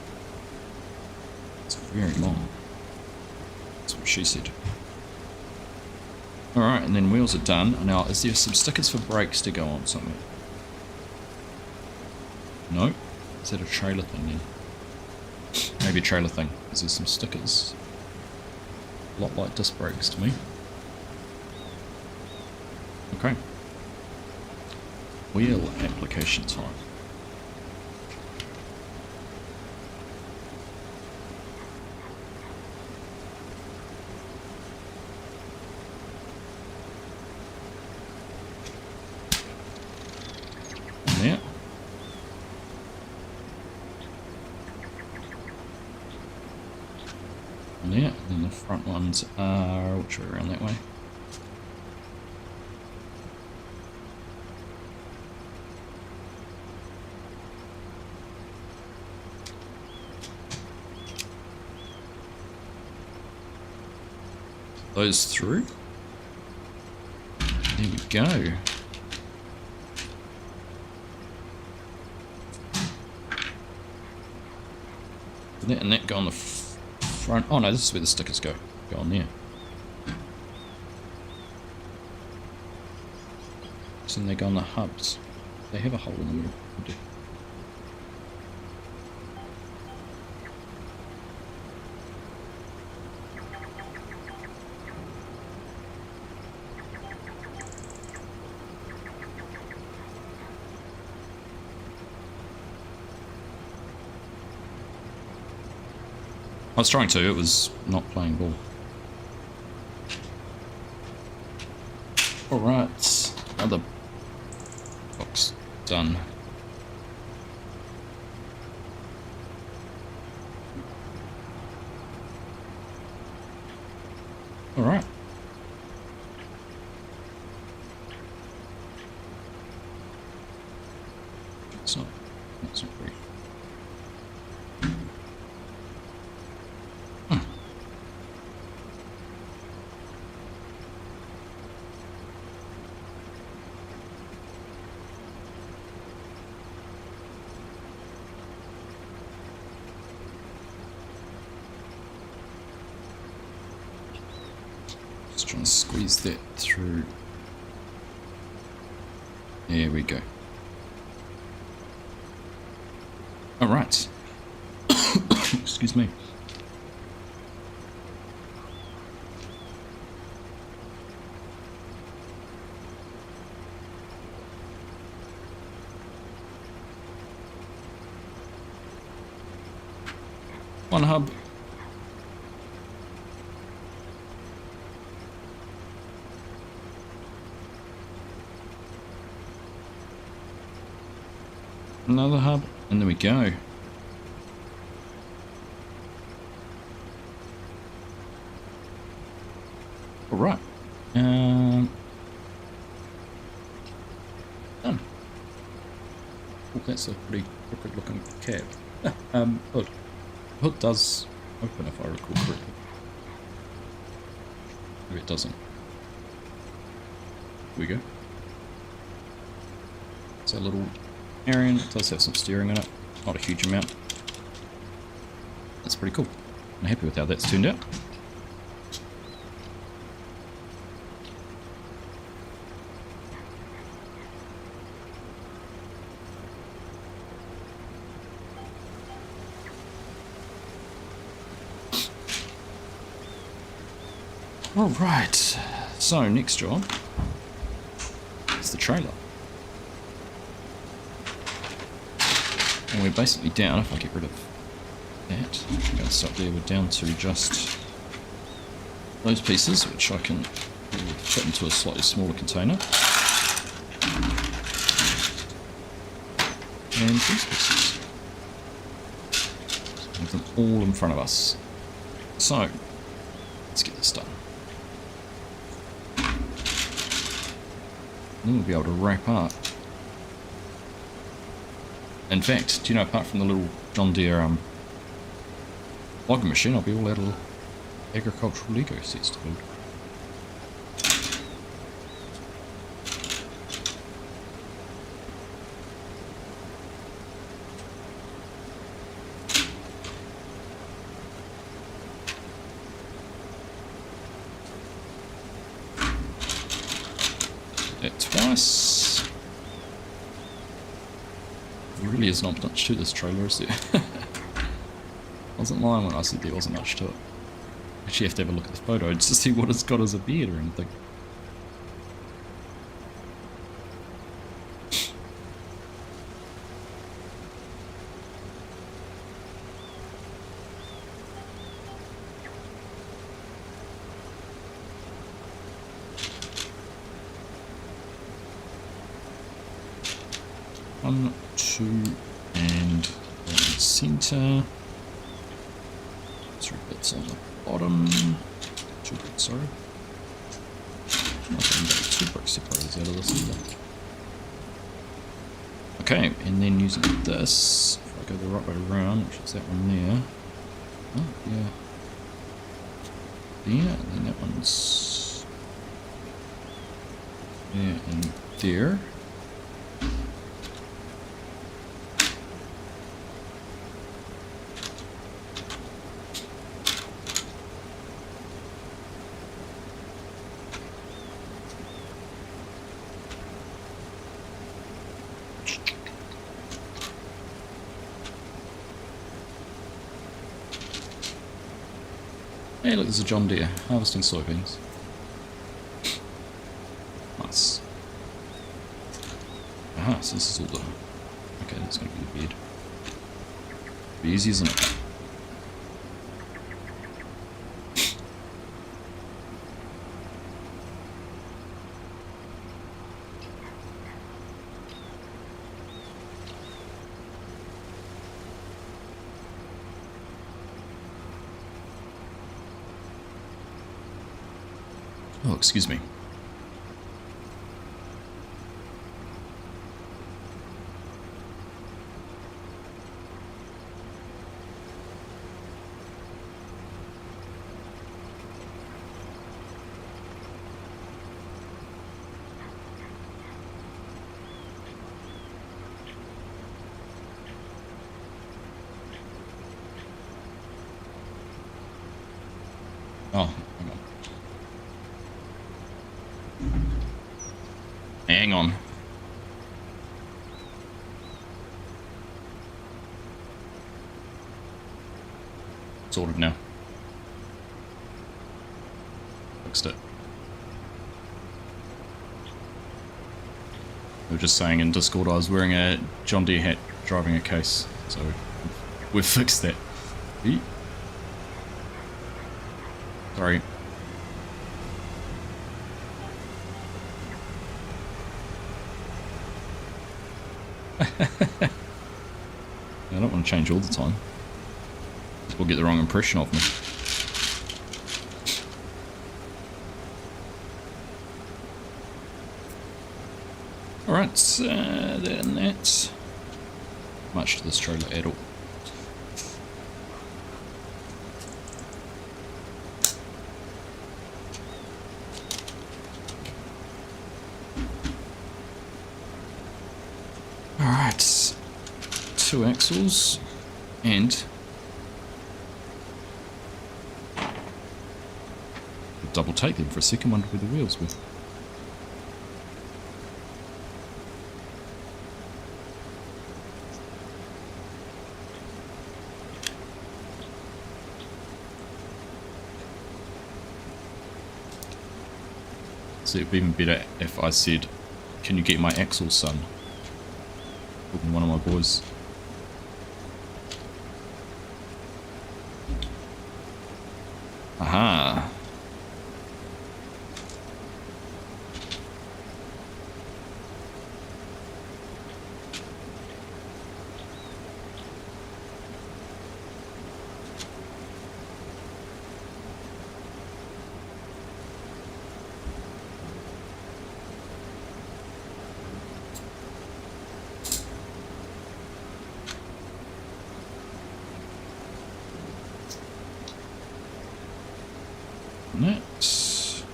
It's very long. That's what she said. Alright, and then wheels are done. Now, is there some stickers for brakes to go on somewhere? No? Is that a trailer thing then? maybe a trailer thing, because there's some stickers. A lot like disc brakes to me. Okay. Wheel application time. There. There, and the front ones are which way around that way. Those through. There we go. And that go on the front. Oh no, this is where the stickers go. Go on there. So then they go on the hubs. They have a hole in the middle. I was trying to, it was not playing ball. Alright, another box done. Alright. It's not very. Just trying to squeeze that through. There we go. Alright. Excuse me. One hub. Another hub, and there we go. Alright. Done. Oh, that's a pretty crooked looking cab. Hood. Hood does open if I recall correctly. Maybe it doesn't. Here we go. It's a little Arian. It does have some steering in it, not a huge amount. That's pretty cool. I'm happy with how that's turned out. Alright, so next job is the trailer. And we're basically down, if I get rid of that, I'm going to stop there, we're down to just those pieces, which I can fit into a slightly smaller container. And these pieces. Have them all in front of us. So, let's get this done. And then we'll be able to wrap up. In fact, do you know, apart from the little John Deere logging machine, I'll be all out of agricultural Lego sets to build. Do that twice. There really is not much to this trailer, is there? I wasn't lying when I said there wasn't much to it. Actually have to have a look at the photo just to see what it's got as a beard or anything. One, two, and one center. 3 bits on the bottom. 2 bits, sorry. Not going to get 2 brick separators out of this either. Okay, and then using this, if I go the right way around, which is that one there. Oh, yeah. There, and then that one's there and there. Hey, look, there's a John Deere harvesting soybeans. Nice. Aha, so this is all the... Okay, that's going to be the bed. Be easy, isn't it? Oh, excuse me. Oh, hang on. Hang on. Sorted now. Fixed it. They were just saying in Discord I was wearing a John Deere hat driving a case, so we've fixed that. Eee. Sorry. I don't want to change all the time. People get the wrong impression of me. Alright, that and that. Much to this trailer at all. Alright, 2 axles and double take them for a second, wonder where the wheels were. So it'd be even better if I said, "Can you get my axles, son?" Talking to one of my boys. Aha. Next.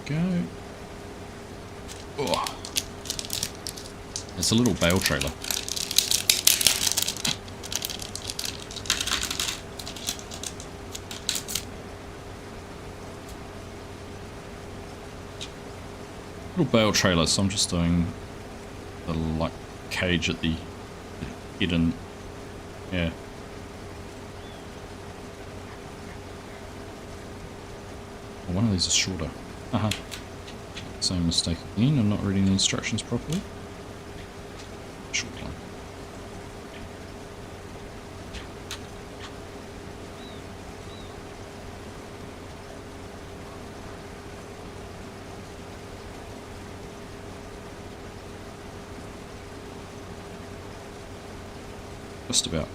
There we go. Oh. It's a little bale trailer. little bale trailer, so I'm just doing the like cage at the hidden, yeah. Oh, one of these is shorter. Same mistake again. I'm not reading the instructions properly. Short one. Just about.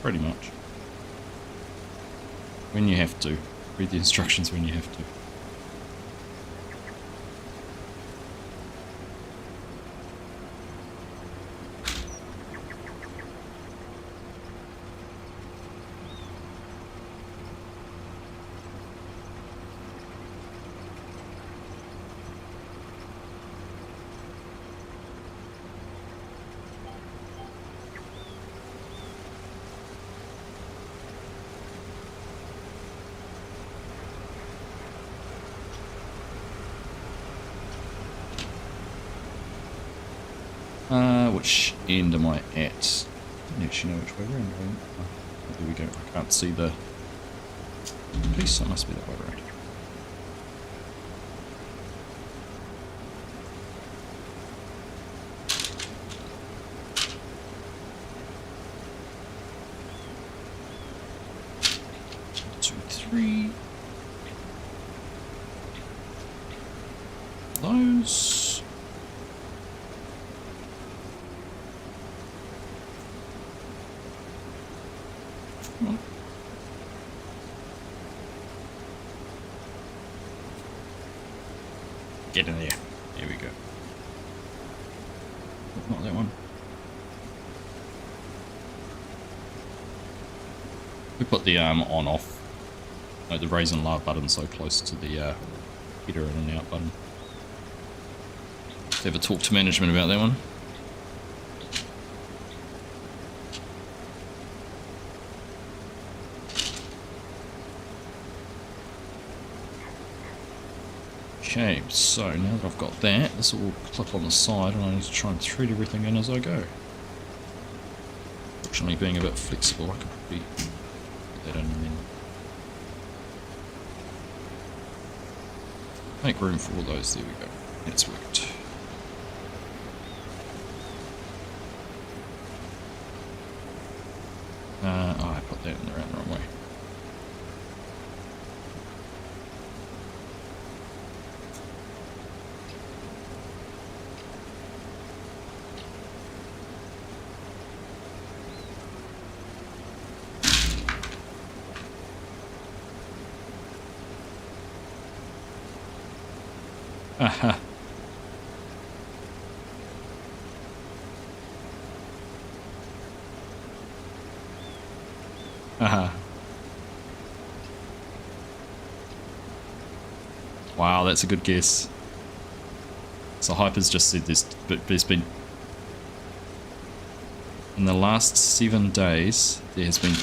Pretty much. When you have to. Read the instructions when you have to. Which end am I at? I don't actually know which way we're in. Oh, there we go. I can't see the piece, so it must be that way around. Two, three. Those. Get in there. There we go. Not that one. We put the on off, like the raise and lower button so close to the header in and out button. Ever talk to management about that one? Okay, so now that I've got that, this will clip on the side and I need to try and thread everything in as I go. Fortunately, being a bit flexible, I could probably put that in and then make room for all those. There we go. That's worked. Oh, I put that in the wrong way. Aha. Aha. Wow, that's a good guess. So Hyper's just said this, but there's been, in the last 7 days, there has been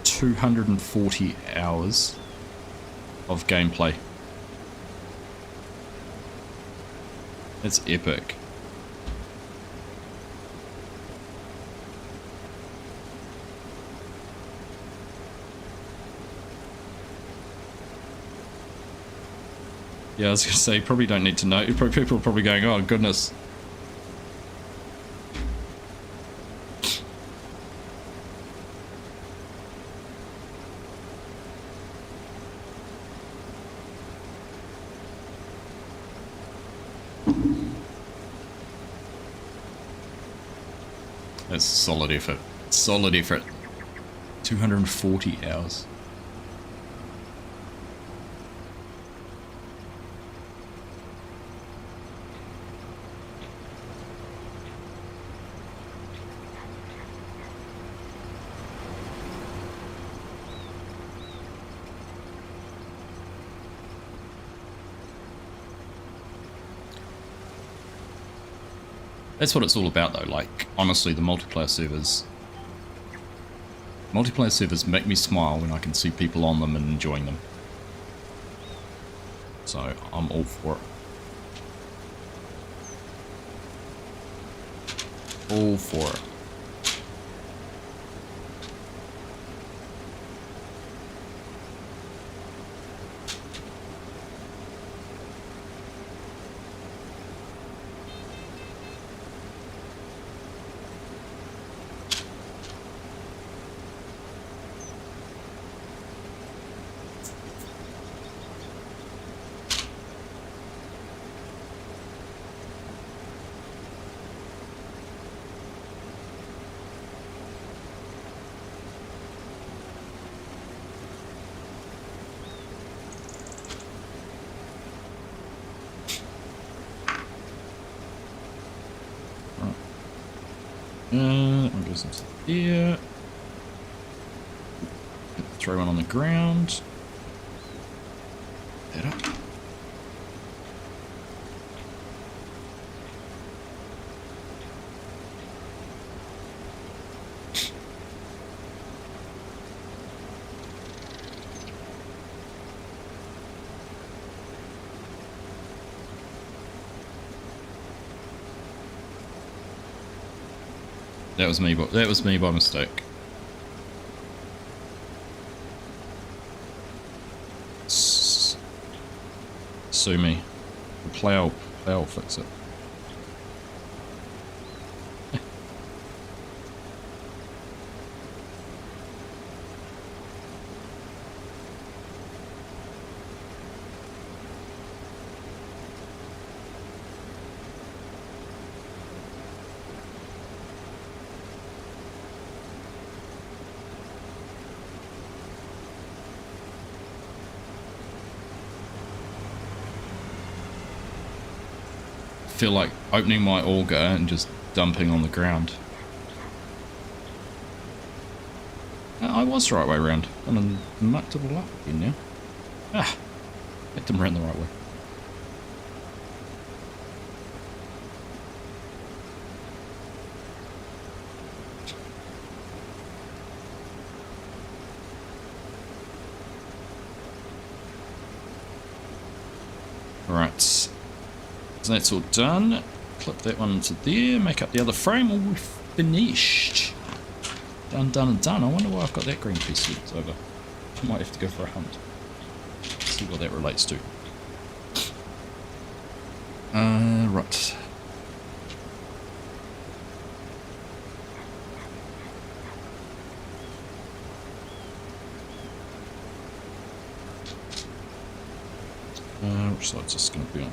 240 hours of gameplay. It's epic. Yeah, I was going to say, you probably don't need to know. People are probably going, oh goodness. That's solid effort. Solid effort. 240 hours. That's what it's all about though, like, honestly, the multiplayer servers, Multiplayer servers make me smile when I can see people on them and enjoying them. So I'm all for it. All for it. That one goes into here. Throw one on the ground. That up. That was me by mistake. Sue me. The plow will fix it. Feel like opening my auger and just dumping on the ground. I was the right way around, and then mucked it all up again now. Ah, get them around the right way. Alright, so that's all done. Clip that one into there, make up the other frame, and we're finished. Done, done, and done. I wonder why I've got that green piece left over. I might have to go for a hunt. See what that relates to. Right. Which side's this going to be on?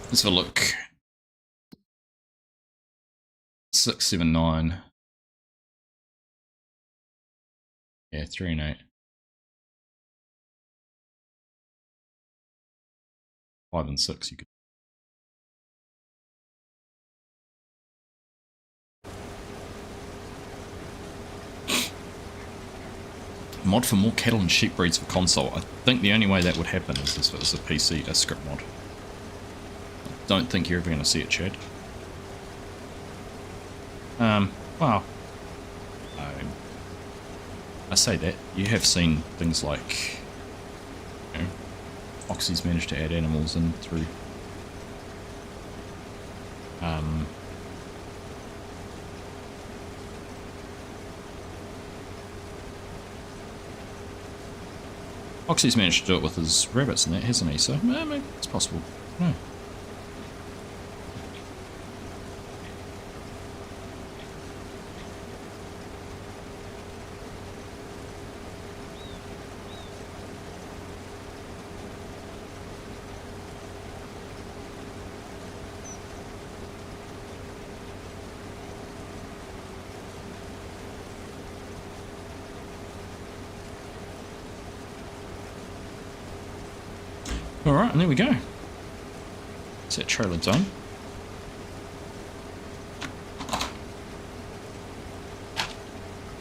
Let's have a look. 679. Yeah, 3 and 8. 5 and 6 you could. Mod for more cattle and sheep breeds for console. I think the only way that would happen is if it was a PC, a script mod. I don't think you're ever going to see it, Chad. Well, I say that. You have seen things like, you know, Oxy's managed to add animals in through Oxy's managed to do it with his rabbits and that, hasn't he? So maybe it's possible. No. Alright, and there we go. What's that trailer done?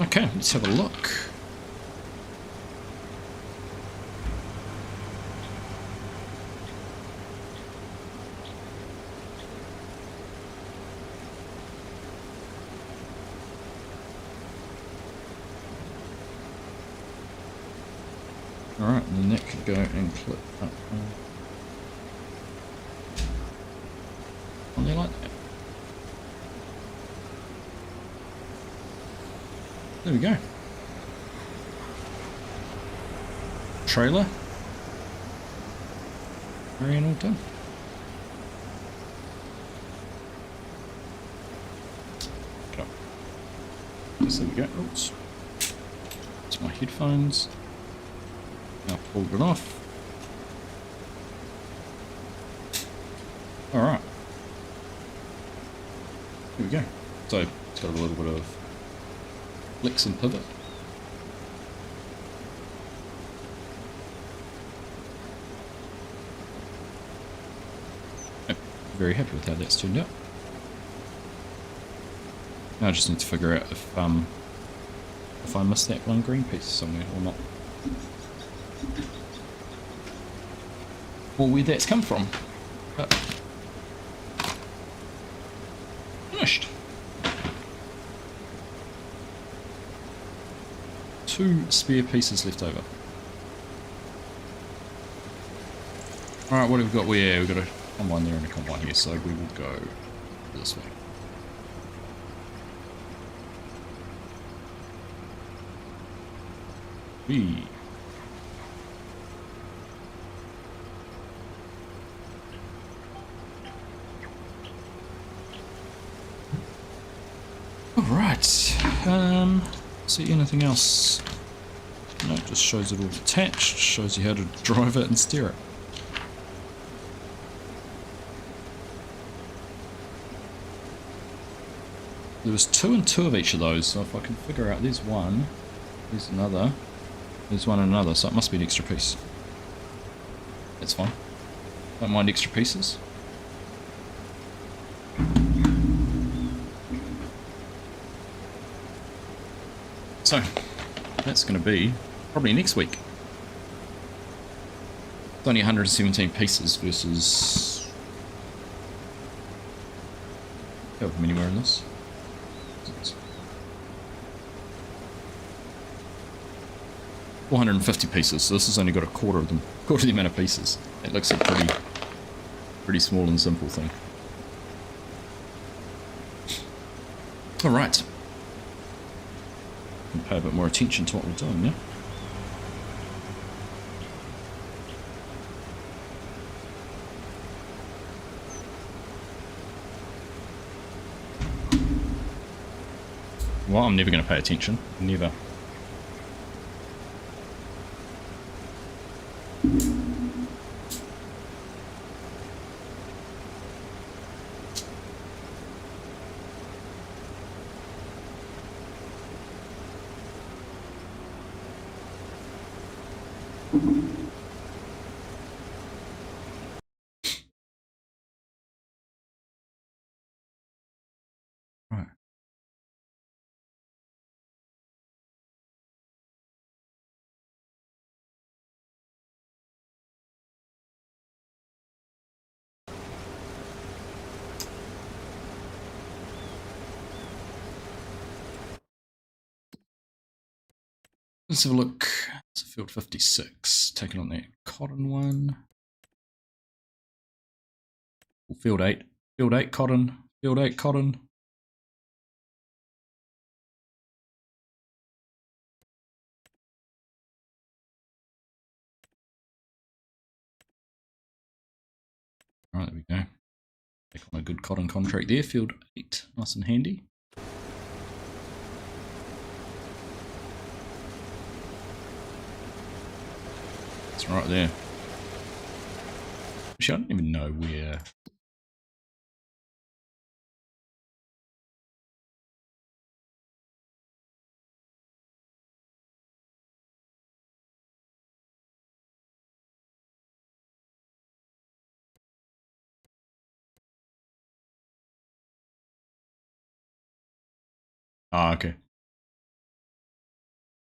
Okay, let's have a look. Alright, and then that could go and clip up on there like that. There we go. Trailer. Very all done. Okay. So there we go. Oops. It's my headphones. Now pulled it off. Alright. Here we go. So it's got a little bit of flex and pivot. I'm very happy with how that's turned out. Now I just need to figure out if I missed that one green piece somewhere or not. Or where that's come from. But finished. 2 spare pieces left over. Alright, what have we got? We've got a combine there and a combine here, so we will go this way. Whee. Alright, see anything else? No, it just shows it all attached, shows you how to drive it and steer it. There was 2 and 2 of each of those, so if I can figure out, there's one, there's another, there's one and another, so it must be an extra piece. That's fine. Don't mind extra pieces. So, that's going to be probably next week. It's only 117 pieces versus however many were in this. 450 pieces, so this has only got a quarter of them, quarter of the amount of pieces. It looks a pretty small and simple thing. Alright. Pay a bit more attention to what we're doing now. Well, I'm never going to pay attention. Never. Right. Let's have a look. It's field 56, taking on that cotton one. Field 8. Field 8 cotton. Field 8 cotton. Alright, there we go. Take on a good cotton contract there. Field 8. Nice and handy. It's right there. Actually, I don't even know where. Ah, okay.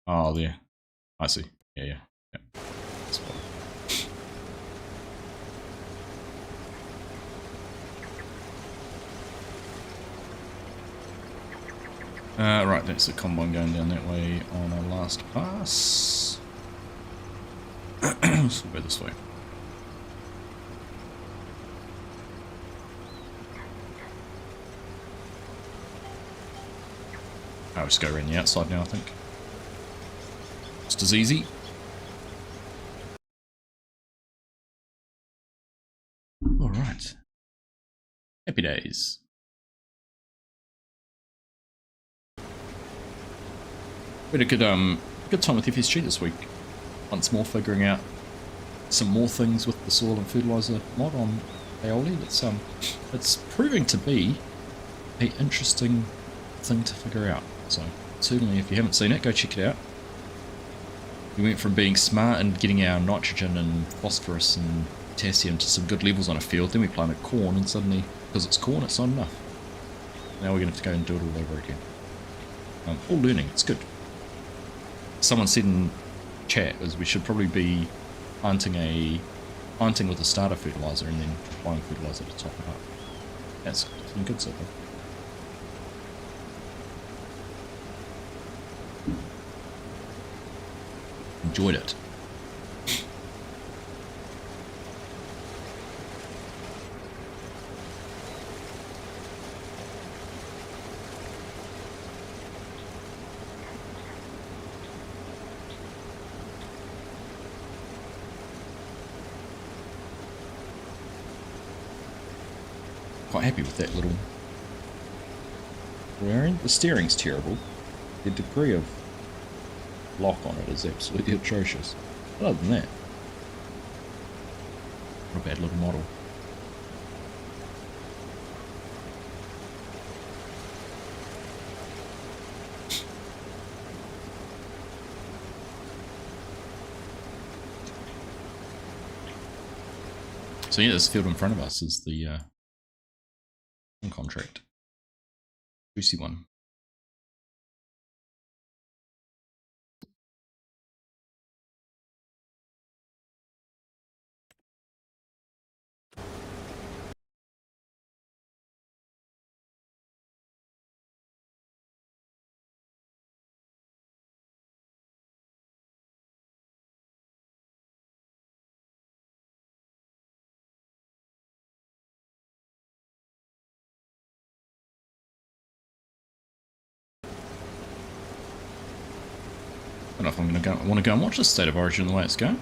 Oh, yeah. I see. Yeah, yeah. Yeah. That's fine. Right, that's the combine going down that way on our last pass. So we'll go this way. I'll just go around the outside now, I think. Just as easy. Alright. Happy days. We had a good time with FSG this week. Once more figuring out some more things with the soil and fertilizer mod on aioli. It's proving to be an interesting thing to figure out. So certainly, if you haven't seen it, go check it out. We went from being smart and getting our nitrogen and phosphorus and potassium to some good levels on a field. Then we planted corn, and suddenly, because it's corn, it's not enough. Now we're going to have to go and do it all over again. All learning. It's good. Someone said in chat is we should probably be planting with a starter fertilizer and then applying fertilizer to top it up. That's been good so far. Enjoyed it. Quite happy with that little variant. The steering's terrible. The degree of lock on it is absolutely atrocious. Other than that, not a bad little model. So yeah, this field in front of us is the contract. Juicy one. I don't know if I'm going to want to go and watch the State of Origin the way it's going.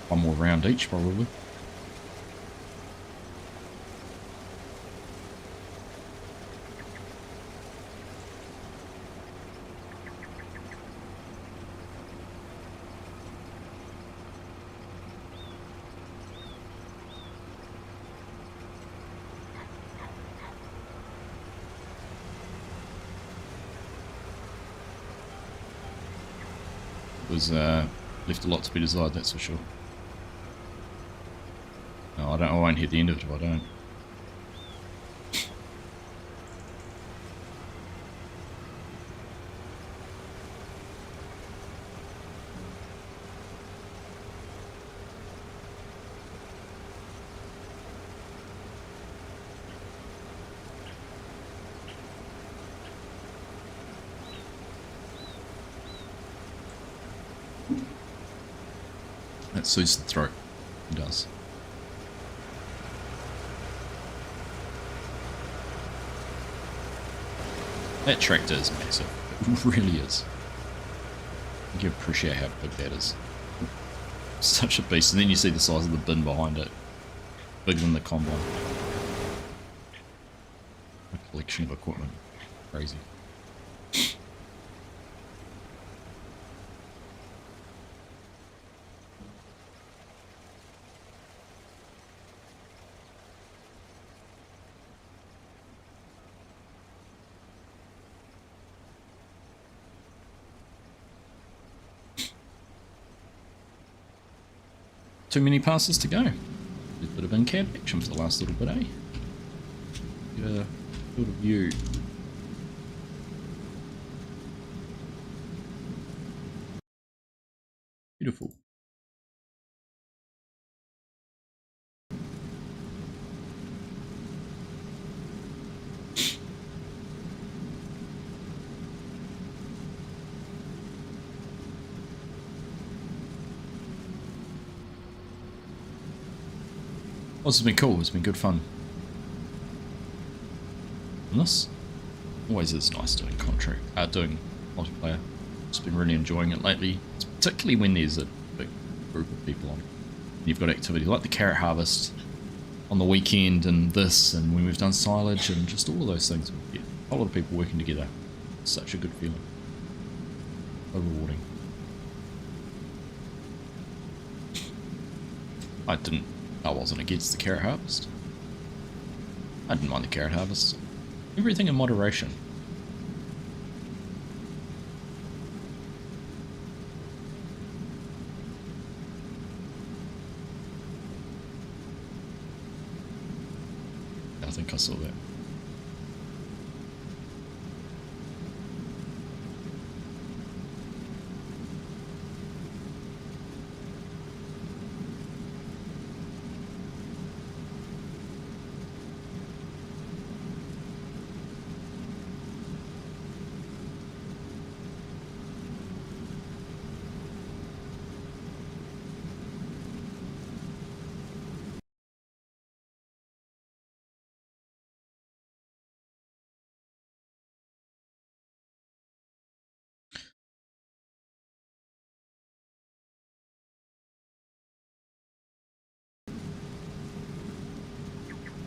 One more round each, probably. It was left a lot to be desired, that's for sure. No, I won't hit the end of it if I don't. That soothes the throat. It does. That tractor is massive. It really is. You can appreciate how big that is. Such a beast. And then you see the size of the bin behind it. Bigger than the combine. A collection of equipment. Crazy. too many passes to go. A bit of in-camp action for the last little bit, eh? Get a field of view. Beautiful. Oh, this has been cool. It's been good fun. And this always is nice doing doing multiplayer. Just been really enjoying it lately, particularly when there's a big group of people on. You've got activity like the carrot harvest on the weekend, and this, and when we've done silage, and just all of those things. Yeah, a lot of people working together. It's such a good feeling. So rewarding. I wasn't against the carrot harvest. I didn't mind the carrot harvest. Everything in moderation. I think I saw that.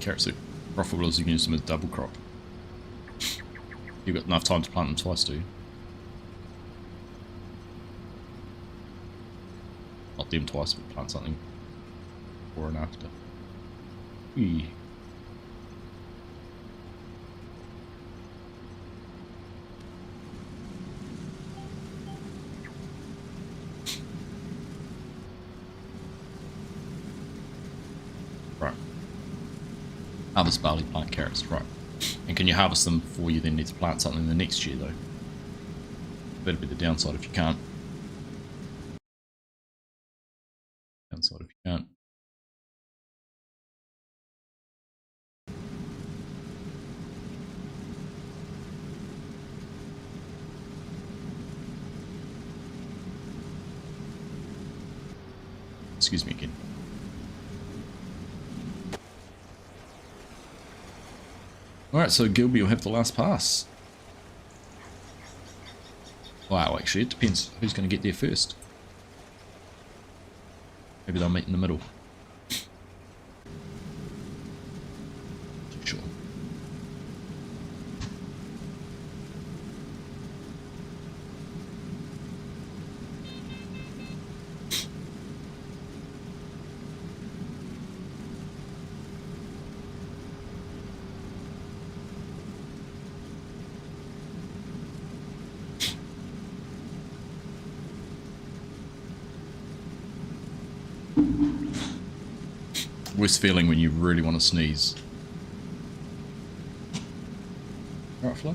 Carrots are profitable as you can use them as double crop. You've got enough time to plant them twice, do you? Not them twice, but plant something before and after. Whee. Right. Harvest barley, plant carrots, right. And can you harvest them before you then need to plant something the next year, though? Better be the downside if you can't. Downside if you can't. Excuse me again. Alright, so Gilby will have the last pass. Wow, actually, it depends who's going to get there first. Maybe they'll meet in the middle. Sure. Worst feeling when you really want to sneeze. Right, Flo?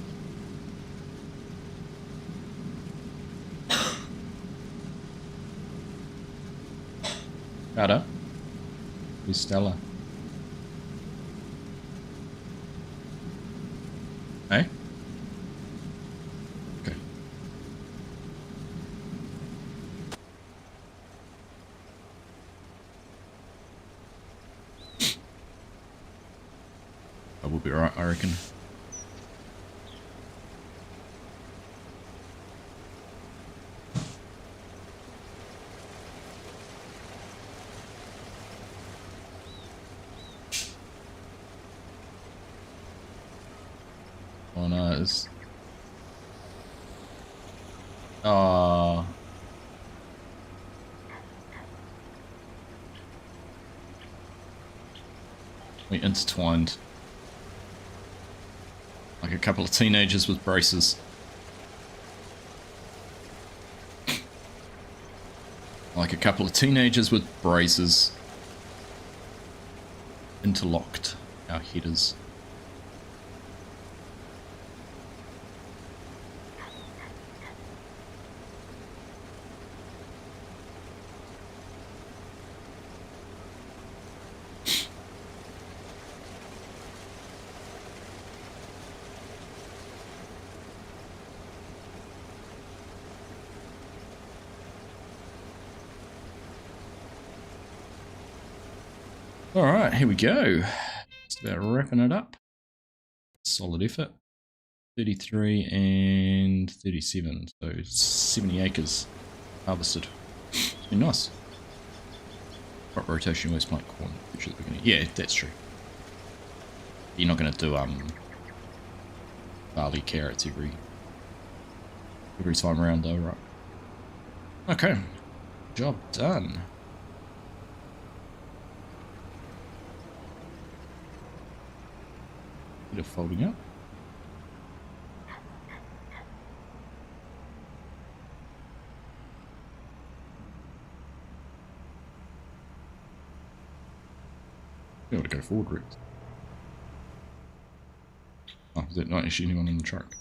Ada? Who's Stella? Hey? Okay. I will be right, I reckon. Oh no, it's... we intertwined. Like a couple of teenagers with braces. Oh, like a couple of teenagers with braces. Interlocked our headers. Alright, here we go. Just about wrapping it up. Solid effort. 33 and 37, so 70 acres harvested. It's been nice. Crop rotation, always plant corn. At the beginning. Yeah, that's true. You're not going to do barley, carrots every time around though, right? Okay, job done. Bit of folding up. Be able to go forward route. Oh, is that not actually anyone in the truck?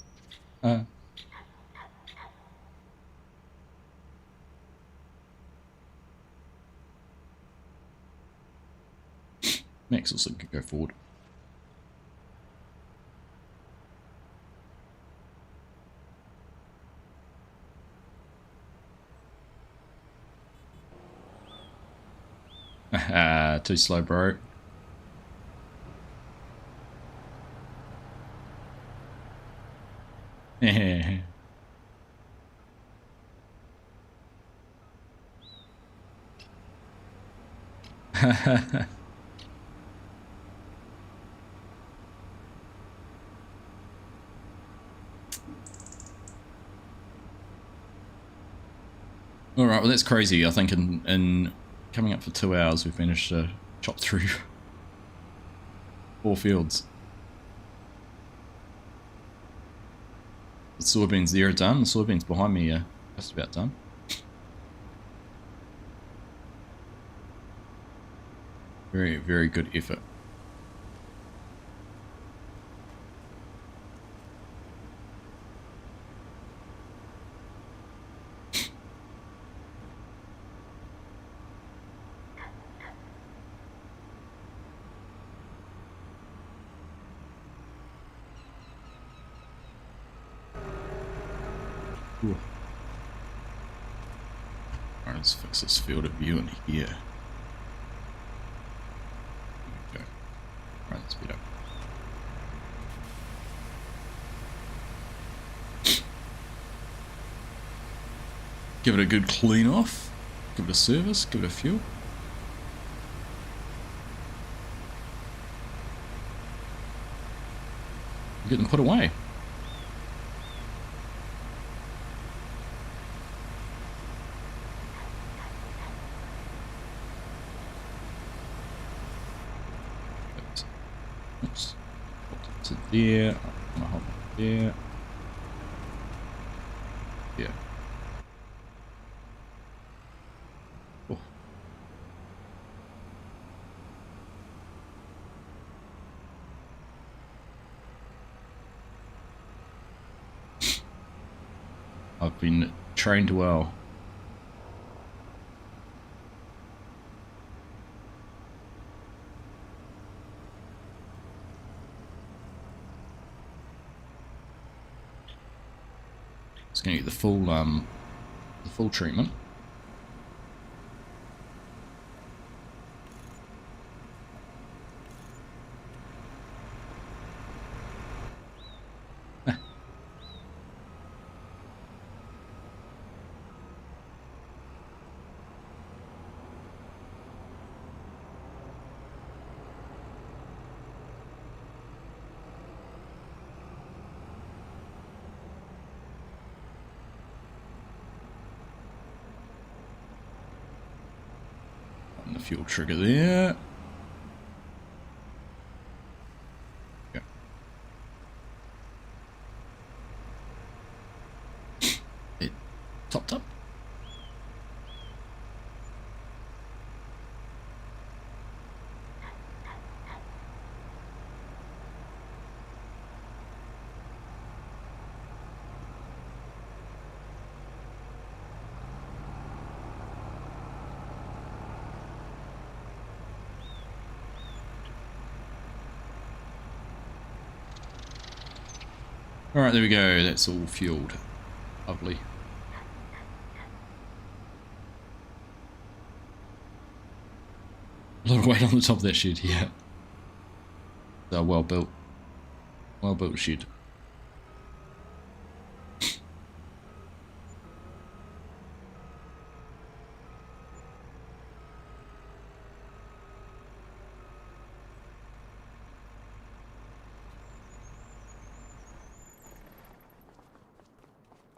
Max also could go forward. Too slow, bro. Alright, well that's crazy. I think in coming up for 2 hours we've managed to chop through 4 fields. The soybeans there are done. The soybeans behind me are just about done. Very, very good effort. Alright, let's fix this field of view in here. Okay. Alright, let's speed up. Give it a good clean off. Give it a service. Give it a fuel. Get them put away. Oops. Hold it to there. I'm gonna hold it there. Yeah. Oh. I've been trained well. It's going to get the full treatment. The fuel trigger there. Yeah. It topped up. Alright, there we go. That's all fueled. Lovely. A lot of weight on the top of that shed, yeah. They're well built. Well built shed.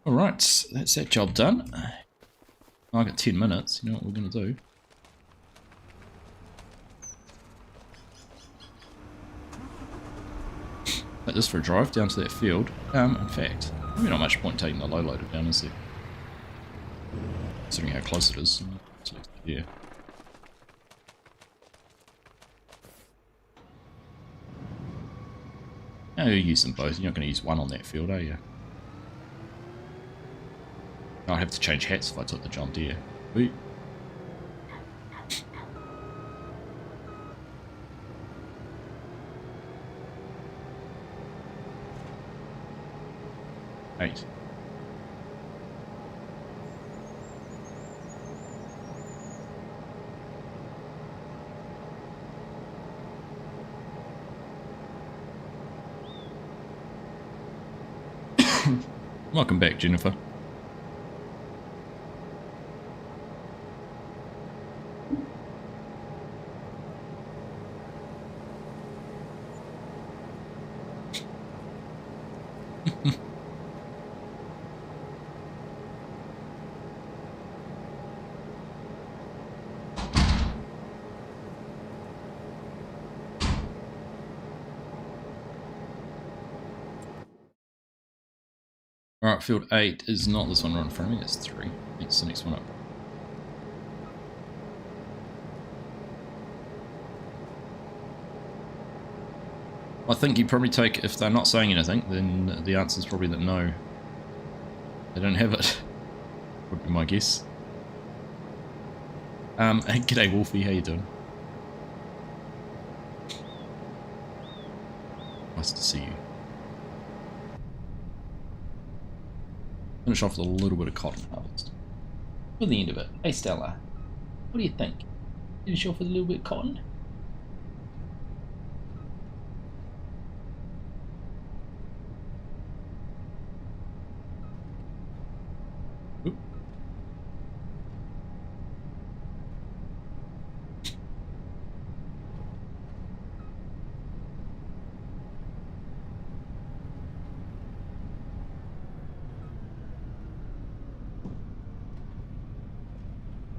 Alright, that's that job done. I got 10 minutes, you know what we're going to do. Take this for a drive down to that field. In fact, maybe not much point taking the low loader down, is there? Considering how close it is. Yeah. No, you use them both. You're not going to use one on that field, are you? I'd have to change hats if I took the John Deere. Wait. Eight. Welcome back, Jennifer. Alright, field 8 is not this one right in front of me, it's 3. It's the next one up. I think you probably take, if they're not saying anything, then the answer is probably that no. They don't have it. Would be my guess. G'day Wolfie, how you doing? Nice to see you. Finish off with a little bit of cotton harvest. For the end of it. Hey Stella, what do you think? Finish off with a little bit of cotton? Oop.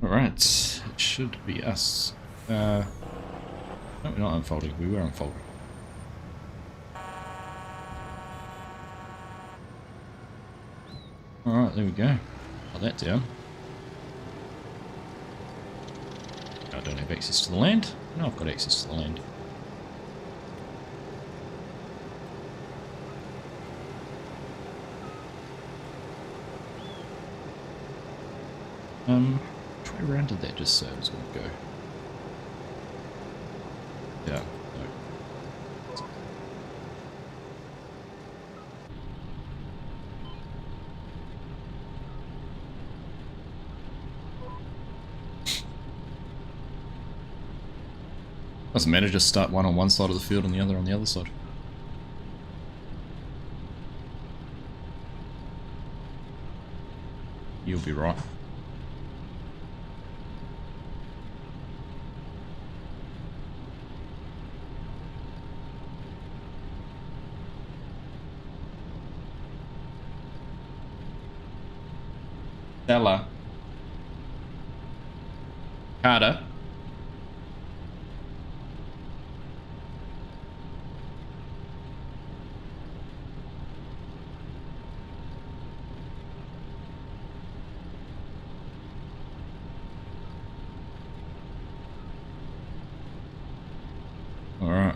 Alright, it should be us. No, we're not unfolding, we were unfolding. Alright, there we go. Got that down. I don't have access to the land. No, I've got access to the land. Where around did that just say it was going to go? Yeah, no. Doesn't matter, just start one on one side of the field and the other on the other side. You'll be right. Stella. Carter. All right.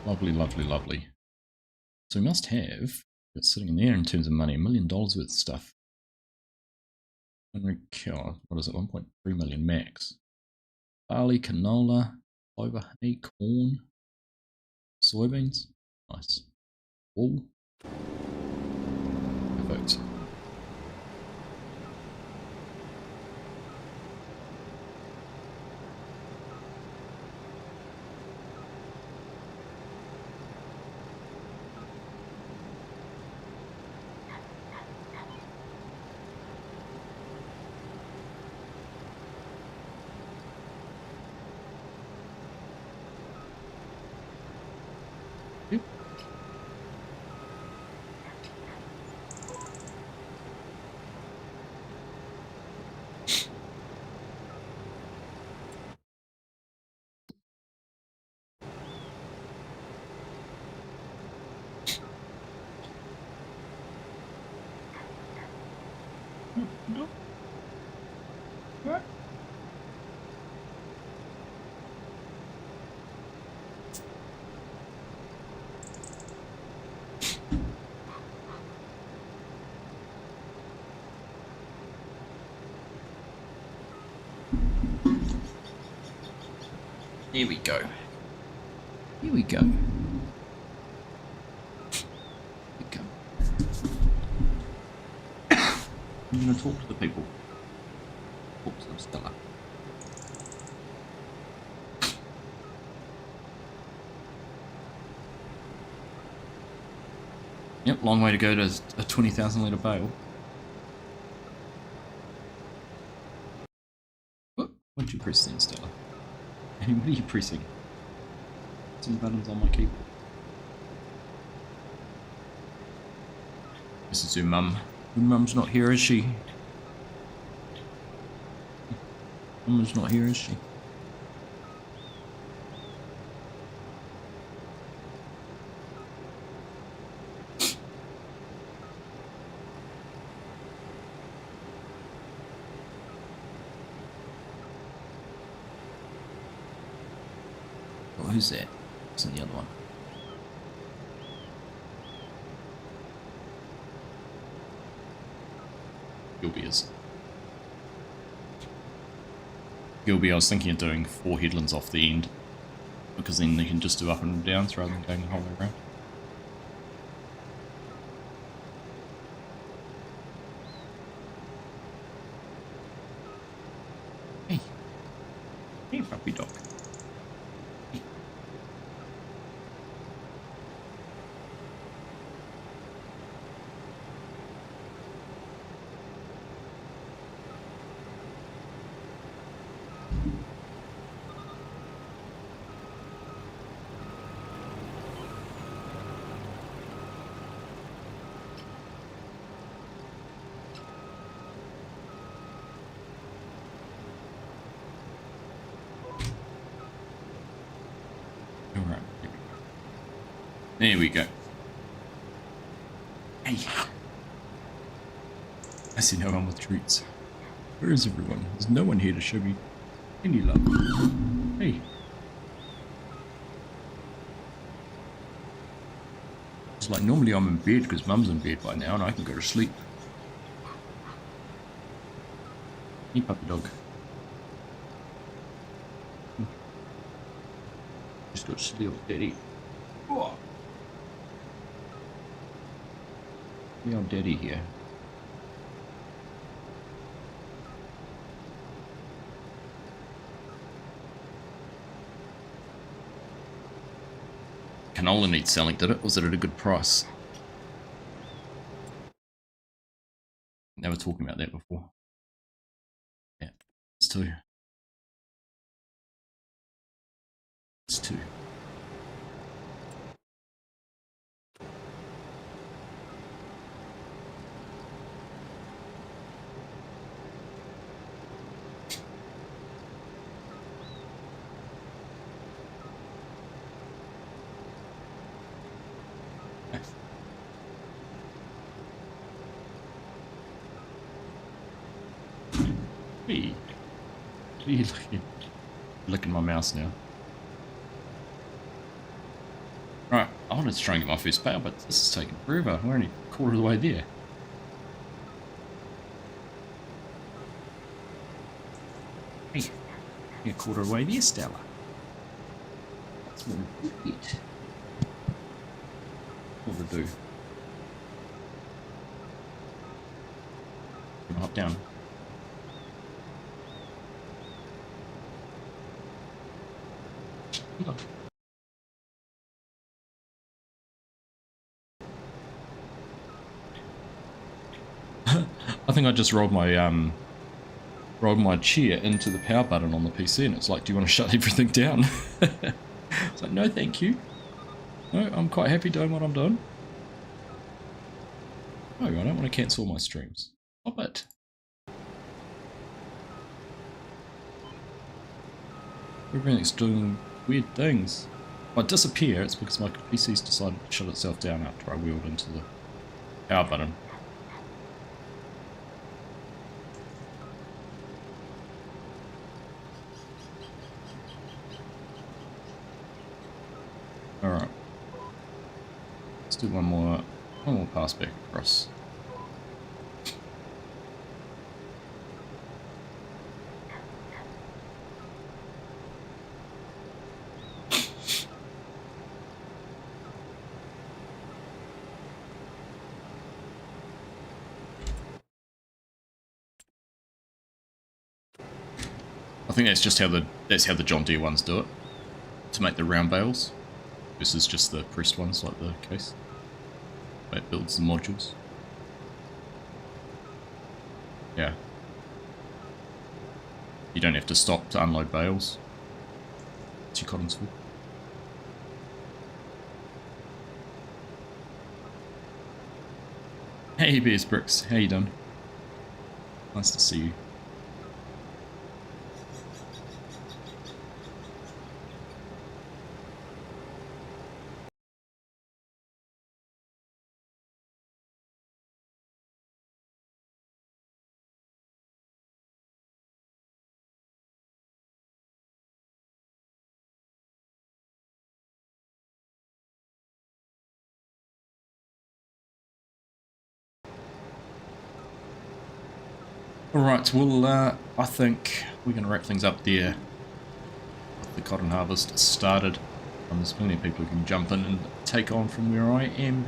Lovely, lovely, lovely. So we must have, what's sitting in there in terms of money, $1 million worth of stuff. What is it, 1.3 million max. Barley, canola, clover, hay, corn, soybeans. Nice. Wool. Perfect. Yep. Here we go. Here we go. I'm going to talk to the people. Talk to them, Stella. Yep, long way to go to a 20,000 litre bale. What'd you press then, Stella? What are you pressing? Some buttons on my keyboard. This is your mum. Your mum's not here, is she? Mum's not here, is she? Oh, who's that? What's in the other one? Gilby is. Gilby, I was thinking of doing 4 headlands off the end, because then they can just do up and downs rather than going the whole way around. Hey. Hey, puppy dog. Hey. Alright, there we go. Hey! I see no one with treats. Where is everyone? There's no one here to show me any love. Hey! It's like normally I'm in bed because Mum's in bed by now and I can go to sleep. Hey, puppy dog. Just got to sleep, Daddy. Oh. We are Daddy here. Canola needs selling, did it? Was it at a good price? They were talking about that before. Yeah, it's 2. It's 2. Hey, what are you looking? Licking my mouse now. wanted to try and get my first bale, but this is taking forever. We're only a quarter of the way there. Hey, you're a quarter of the way there, Stella. That's what we get. What to do? Gonna hop down. Look. I think I just rolled my chair into the power button on the PC, and it's like, do you want to shut everything down? It's like, no thank you. No, I'm quite happy doing what I'm doing. No, I don't want to cancel my streams. Stop it. Everything's doing weird things. If I disappear, it's because my PC's decided to shut itself down after I wheeled into the power button. Alright. Let's do one more pass back across. I think that's just how the John Deere ones do it, to make the round bales. This is just the pressed ones, like the case. Where it builds the modules. Yeah. You don't have to stop to unload bales. It's your cotton's full. Hey Bears Bricks, how you doing? Nice to see you. Alright, well, I think we're going to wrap things up there. The cotton harvest started. There's plenty of people who can jump in and take on from where I am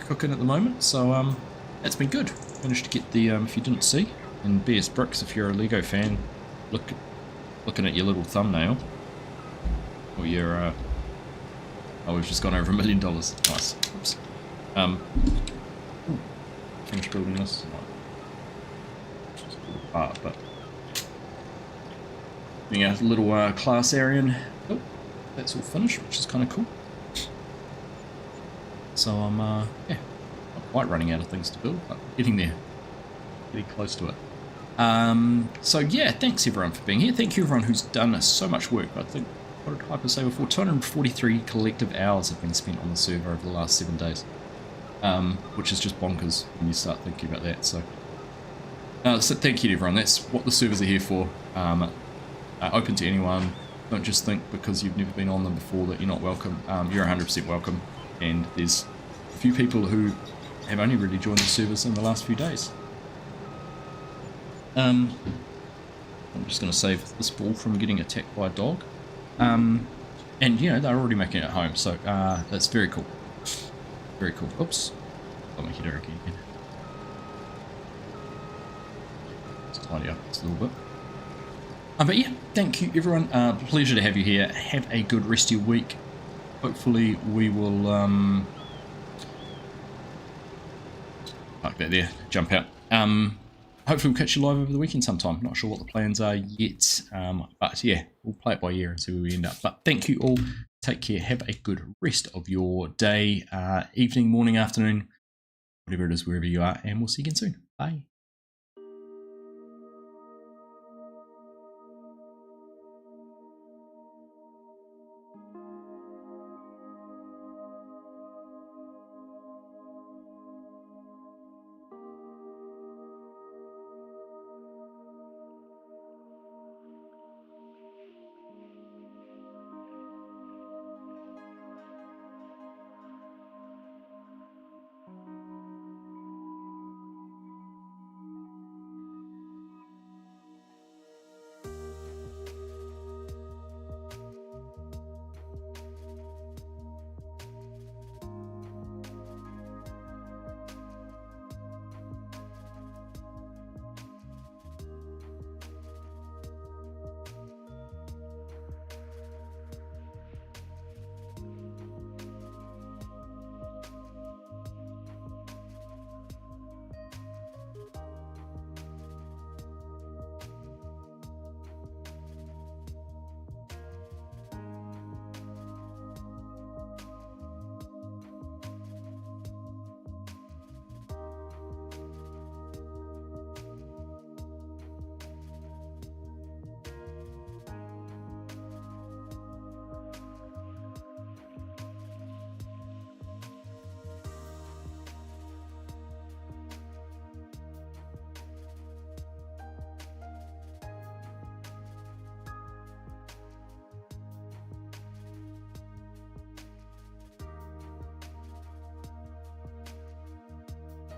cooking at the moment. So, it's been good. Managed to get the, if you didn't see, in Bears Bricks, if you're a Lego fan, looking at your little thumbnail, or your, oh, we've just gone over $1 million. Nice. Oops. Finished building this. Part, but yeah, a little class area, and oh, that's all finished, which is kind of cool. So I'm yeah, not quite running out of things to build, but getting there, getting close to it. So yeah, thanks everyone for being here. Thank you everyone who's done so much work. I think, what did Hyper say before? 243 collective hours have been spent on the server over the last 7 days, which is just bonkers when you start thinking about that. So thank you to everyone. That's what the servers are here for. Open to anyone. Don't just think because you've never been on them before that you're not welcome. You're 100% welcome. And there's a few people who have only really joined the servers in the last few days. I'm just going to save this ball from getting attacked by a dog. And you know, they're already making it at home, so that's very cool. Very cool. Oops. Got my header again. Tidy up just a little bit. But yeah, thank you everyone. Pleasure to have you here. Have a good rest of your week. Hopefully we will park that there, jump out. Hopefully we'll catch you live over the weekend sometime. Not sure what the plans are yet. But yeah, we'll play it by ear and see where we end up. But thank you all. Take care. Have a good rest of your day, evening, morning, afternoon, whatever it is, wherever you are, and we'll see you again soon. Bye.